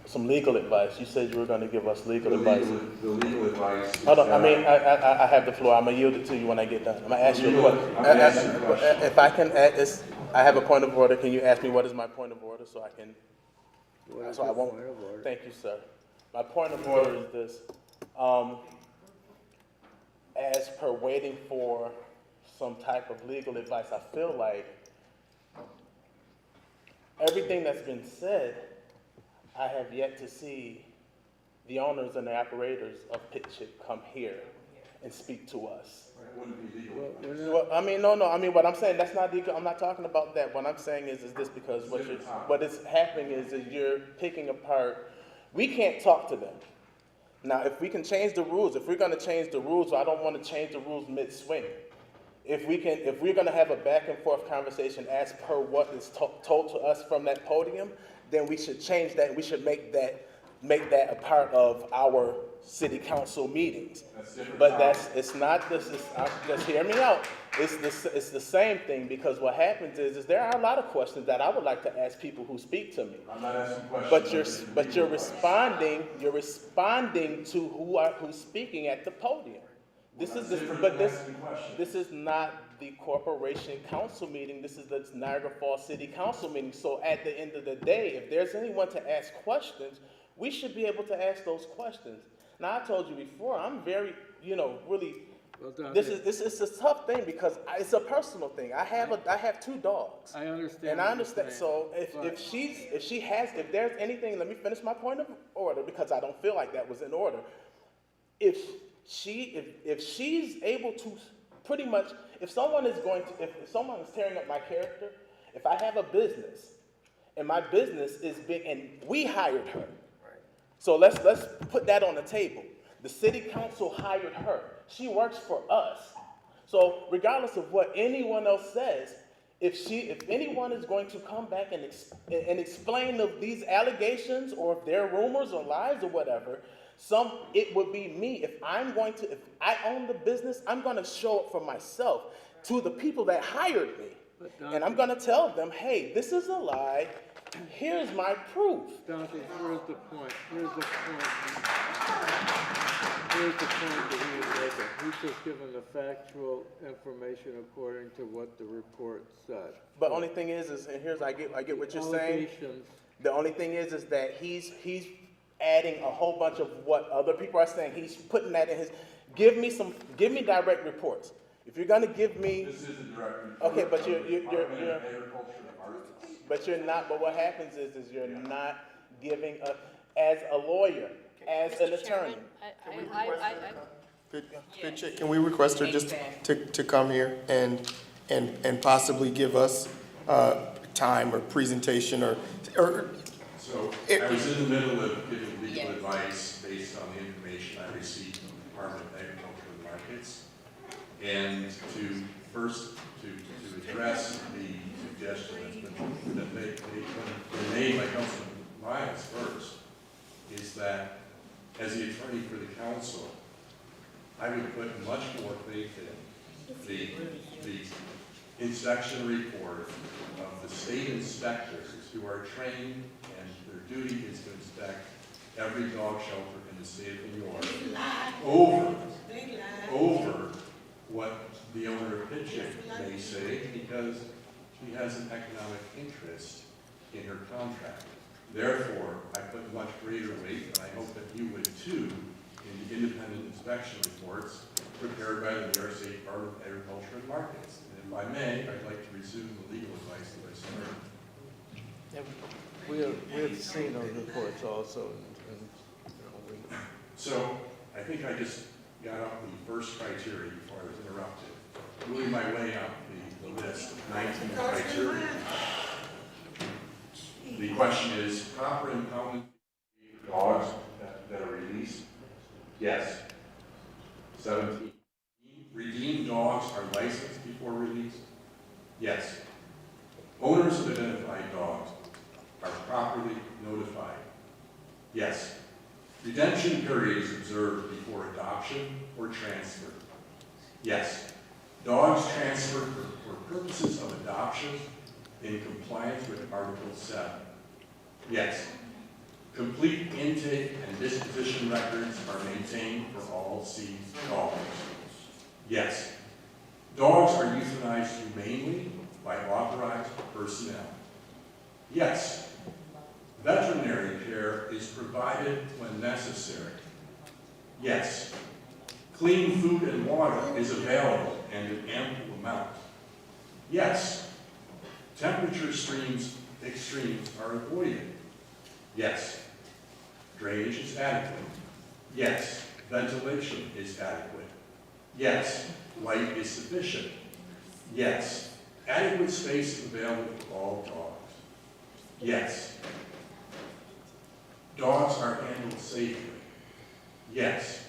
some legal advice. You said you were going to give us legal advice. The legal advice is Hold on. I have the floor. I'm going to yield it to you when I get done. I'm going to ask you a question. If I can add this, I have a point of order. Can you ask me what is my point of order so I can... So I won't... Thank you, sir. My point of order is this. As per waiting for some type of legal advice, I feel like everything that's been said, I have yet to see the owners and the operators of Pit Chick come here and speak to us. It wouldn't be legal. Well, I mean, no. I mean, what I'm saying, that's not legal. I'm not talking about that. What I'm saying is this, because what is happening is you're picking apart. We can't talk to them. Now, if we can change the rules, if we're going to change the rules, I don't want to change the rules mid-swing. If we're going to have a back and forth conversation as per what is told to us from that podium, then we should change that. We should make that a part of our city council meetings. It's not this. Just hear me out. It's the same thing, because what happens is there are a lot of questions that I would like to ask people who speak to me. I'm not asking questions. But you're responding. You're responding to who's speaking at the podium. This is not the corporation council meeting. This is the Niagara Falls City Council meeting. So at the end of the day, if there's anyone to ask questions, we should be able to ask those questions. Now, I told you before, I'm very, really. Well, this is a tough thing because it's a personal thing. I have 2 dogs. I understand. And I understand. So if there's anything, let me finish my point of order, because I don't feel like that was in order. If she's able to pretty much, if someone is tearing up my character, if I have a business and my business is big and we hired her. So let's put that on the table. The city council hired her. She works for us. So regardless of what anyone else says, if anyone is going to come back and explain these allegations, or if they're rumors or lies or whatever, it would be me. If I own the business, I'm going to show up for myself to the people that hired me. And I'm going to tell them, hey, this is a lie. Here's my proof. Dante, here's the point. Here's the point that he was making. He's just given the factual information according to what the report said. But only thing is and here's I get what you're saying. The only thing is that he's adding a whole bunch of what other people are saying. He's putting that in his. Give me direct reports. If you're gonna give me. This is a direct report. Okay, but you're not. But what happens is you're not giving as a lawyer, as an attorney. Can we request her just to come here and possibly give us time or presentation or So I was in the middle of giving legal advice based on the information I received from the Department of Agriculture and Markets. And to address the suggestion that they made by Councilman Miles first, is that as the attorney for the council, I would put much more faith in the inspection report of the state inspectors who are trained, and their duty is to inspect every dog shelter in the state of New York over what the owner of Pit Chick may say, because she has an economic interest in her contract. Therefore, I put much greater weight, and I hope that you would too, in the independent inspection reports prepared by the New York State Department of Agriculture and Markets. And if I may, I'd like to resume the legal advice that I started. We have seen those reports also. So I think I just got up the first criteria before I was interrupted. Moving my way up the the list of 19 criteria. The question is, proper impoundment for dogs that are released? Yes. 17. Redeemed dogs are licensed before release? Yes. Owners of identified dogs are properly notified? Yes. Redemption period is observed before adoption or transfer? Yes. Dogs transferred for purposes of adoption in compliance with Article 7? Yes. Complete intake and disposition records are maintained for all seized dogs? Yes. Dogs are euthanized humanely by authorized personnel? Yes. Veterinary care is provided when necessary? Yes. Clean food and water is available and in ample amount? Yes. Temperature extremes are avoided? Yes. Drainage is adequate? Yes. Ventilation is adequate? Yes. Light is sufficient? Yes. Adequate space is available for all dogs? Yes. Dogs are handled safely? Yes.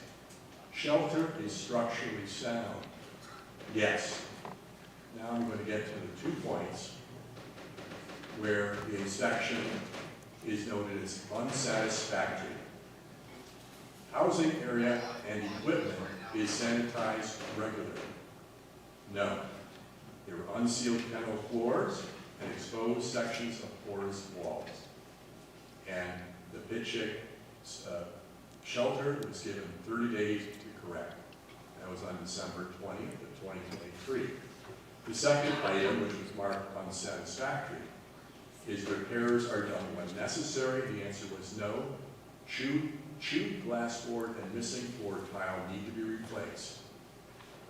Shelter is structurally sound? Yes. Now I'm going to get to the 2 points where the inspection is noted as unsatisfactory. Housing area and equipment is sanitized regularly? No. There were unsealed kennel floors and exposed sections of porous walls. And the pit chick shelter was given 30 days to correct. That was on December 20th of 2023. The second item, which was marked unsatisfactory, is repairs are done when necessary. The answer was no. Chewed glass board and missing floor tile need to be replaced.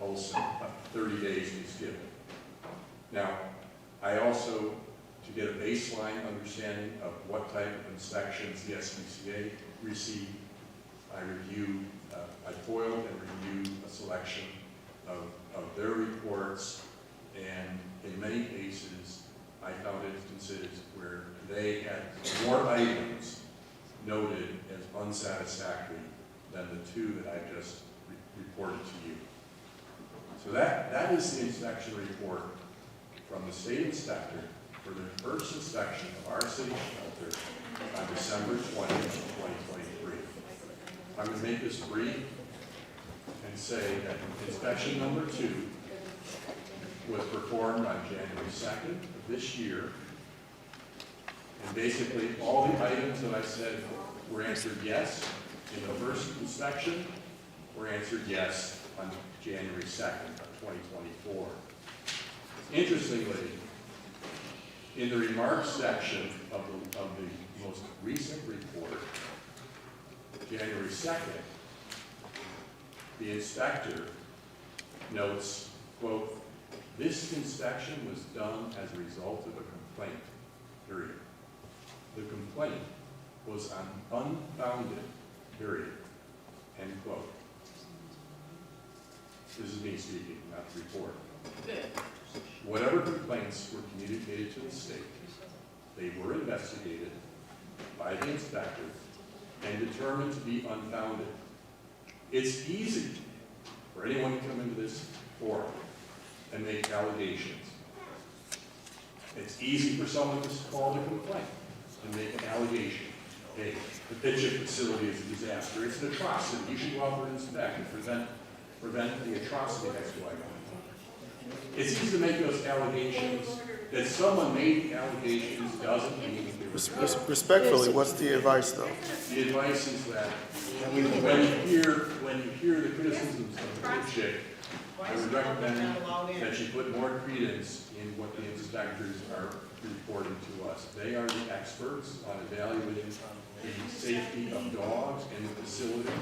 Also, 30 days was given. Now, I also, to get a baseline understanding of what type of inspections the SPCA received, I foiled and reviewed a selection of their reports, and in many cases, I found instances where they had more items noted as unsatisfactory than the 2 that I just reported to you. So that is the inspection report from the state inspector for the first inspection of our city shelter on December 20th, 2023. I'm going to make this brief and say that inspection number 2 was performed on January 2nd of this year. And basically all the items that I said were answered yes in the first inspection were answered yes on January 2nd of 2024. Interestingly, in the remarks section of the most recent report, January 2nd, the inspector notes, quote, "This inspection was done as a result of a complaint, period. The complaint was unfounded, period." End quote. This is me speaking, not the report. Whatever complaints were communicated to the state, they were investigated by the inspector and determined to be unfounded. It's easy for anyone to come into this forum and make allegations. It's easy for someone to call the complaint and make an allegation. Hey, the pit chick facility is a disaster. It's an atrocity. You should go out there and inspect and prevent the atrocity that's going on. It's easy to make those allegations. That someone made the allegations doesn't mean that they were Respectfully, what's the advice though? The advice is that when you hear the criticisms of the pit chick, I would recommend that you put more credence in what the inspectors are reporting to us. They are the experts on evaluating the safety of dogs in the facility,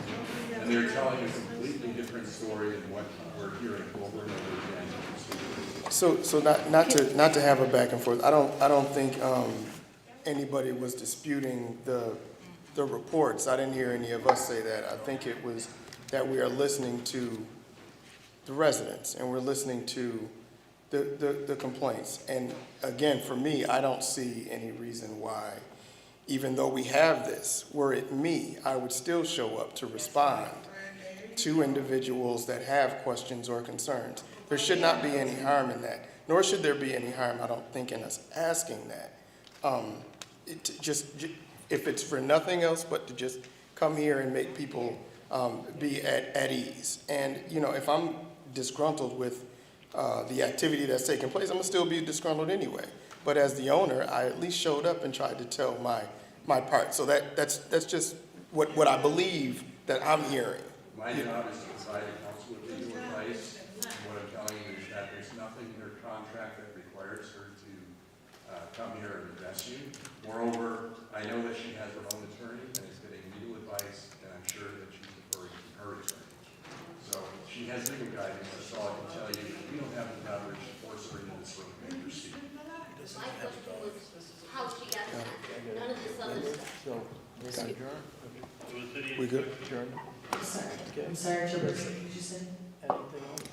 and they're telling a completely different story than what we're hearing over and over again. So not to have a back and forth. I don't think anybody was disputing the reports. I didn't hear any of us say that. I think it was that we are listening to the residents and we're listening to the complaints. And again, for me, I don't see any reason why, even though we have this, were it me, I would still show up to respond to individuals that have questions or concerns. There should not be any harm in that, nor should there be any harm, I don't think, in us asking that. If it's for nothing else but to just come here and make people be at ease. And, you know, if I'm disgruntled with the activity that's taking place, I'm gonna still be disgruntled anyway. But as the owner, I at least showed up and tried to tell my part. So that's just what I believe that I'm hearing. My job is to provide the council with legal advice. And what I'm telling you is that there's nothing in her contract that requires her to come here and address you. Moreover, I know that she has her own attorney and is getting legal advice, and I'm sure that she's deferring to her attorney. So she has legal guidance. That's all I can tell you. We don't have the leverage to force her into this room and proceed. My question was how she got that. None of this other stuff. So, we can adjourn? We good? Adjourn. I'm sorry, Trevor, what did you say? Anything else?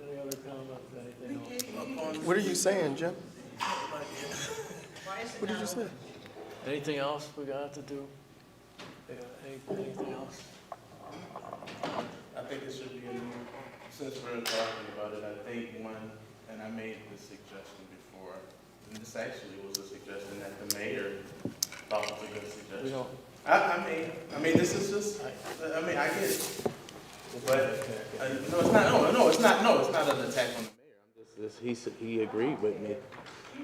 Any other comments, anything else? What are you saying, Jim? What did you say? Anything else we got to do? Anything else? I think it should be in here. Since we're talking about it, I think one, and I made this suggestion before, and this actually was a suggestion that the mayor thought was a good suggestion. We don't. I mean, this is just, I mean, I get it. But, no, it's not an attack on the mayor. He agreed with me.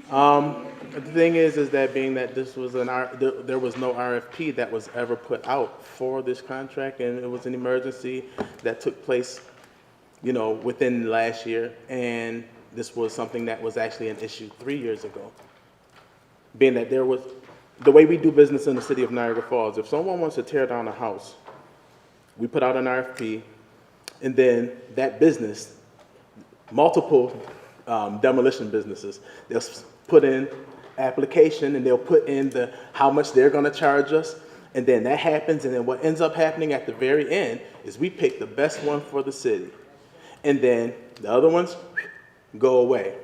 The thing is that being that this was there was no RFP that was ever put out for this contract, and it was an emergency that took place, you know, within last year, and this was something that was actually an issue 3 years ago. Being that there was, the way we do business in the city of Niagara Falls, if someone wants to tear down a house, we put out an RFP, and then that business, multiple demolition businesses, they'll put in application and they'll put in how much they're going to charge us, and then that happens, and then what ends up happening at the very end is we pick the best one for the city, and then the other ones go away.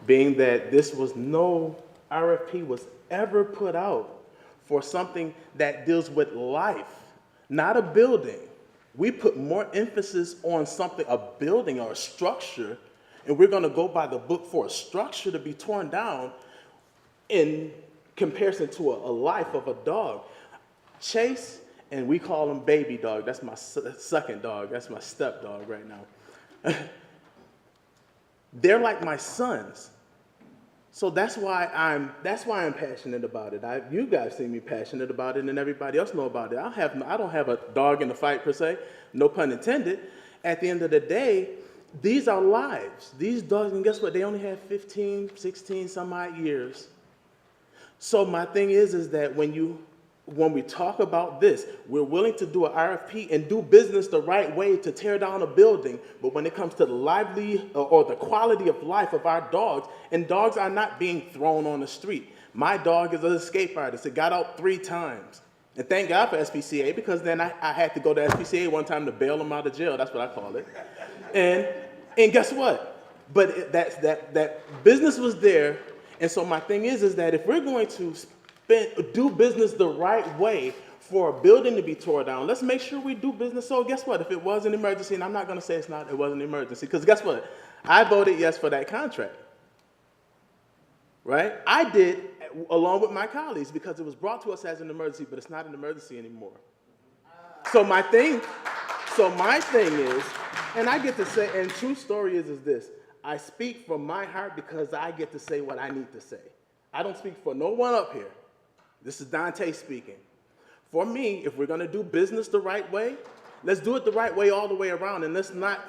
Being that this was no RFP was ever put out for something that deals with life, not a building. We put more emphasis on something, a building or a structure, and we're going to go by the book for a structure to be torn down in comparison to a life of a dog. Chase, and we call him baby dog. That's my second dog. That's my stepdog right now. They're like my sons. So that's why I'm passionate about it. You guys see me passionate about it, and everybody else know about it. I don't have a dog in the fight per se, no pun intended. At the end of the day, these are lives. These dogs, and guess what? They only have 15, 16 some odd years. So my thing is that when we talk about this, we're willing to do an RFP and do business the right way to tear down a building. But when it comes to the lively or the quality of life of our dogs, and dogs are not being thrown on the street. My dog is an escape artist. It got out 3 times. And thank God for SPCA, because then I had to go to SPCA one time to bail him out of jail. That's what I call it. And guess what? But that business was there. And so my thing is that if we're going to do business the right way for a building to be torn down, let's make sure we do business. So guess what? If it was an emergency, and I'm not going to say it wasn't an emergency, because guess what? I voted yes for that contract, right? I did, along with my colleagues, because it was brought to us as an emergency, but it's not an emergency anymore. So my thing is, and I get to say, and true story is this, I speak from my heart because I get to say what I need to say. I don't speak for no one up here. This is Dante speaking. For me, if we're going to do business the right way, let's do it the right way all the way around, and let's not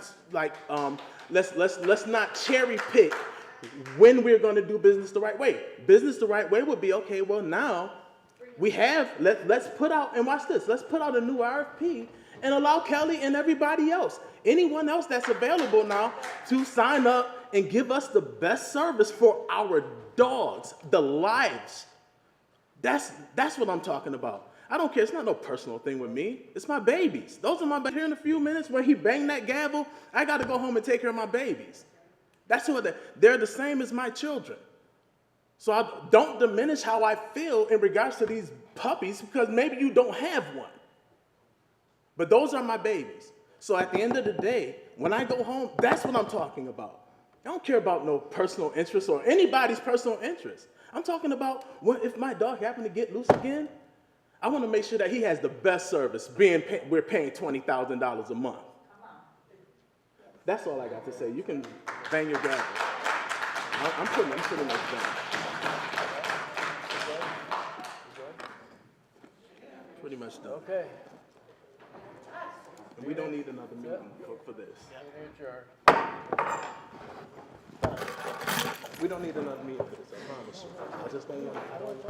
let's not cherry pick when we're going to do business the right way. Business the right way would be, okay, well now we have, let's put out, and watch this, let's put out a new RFP and allow Kelly and everybody else, anyone else that's available now, to sign up and give us the best service for our dogs, the lives. That's what I'm talking about. I don't care. It's not no personal thing with me. It's my babies. Those are my babies. Here in a few minutes when he banged that gavel, I got to go home and take care of my babies. That's who they're the same as my children. So I don't diminish how I feel in regards to these puppies because maybe you don't have one. But those are my babies. So at the end of the day, when I go home, that's what I'm talking about. I don't care about no personal interest or anybody's personal interest. I'm talking about if my dog happened to get loose again, I want to make sure that he has the best service, we're paying $20,000 a month. That's all I got to say. You can bang your gavel. I'm pretty much done. Pretty much done. Okay. And we don't need another meeting for this. We don't need another meeting for this, I promise you. I just don't want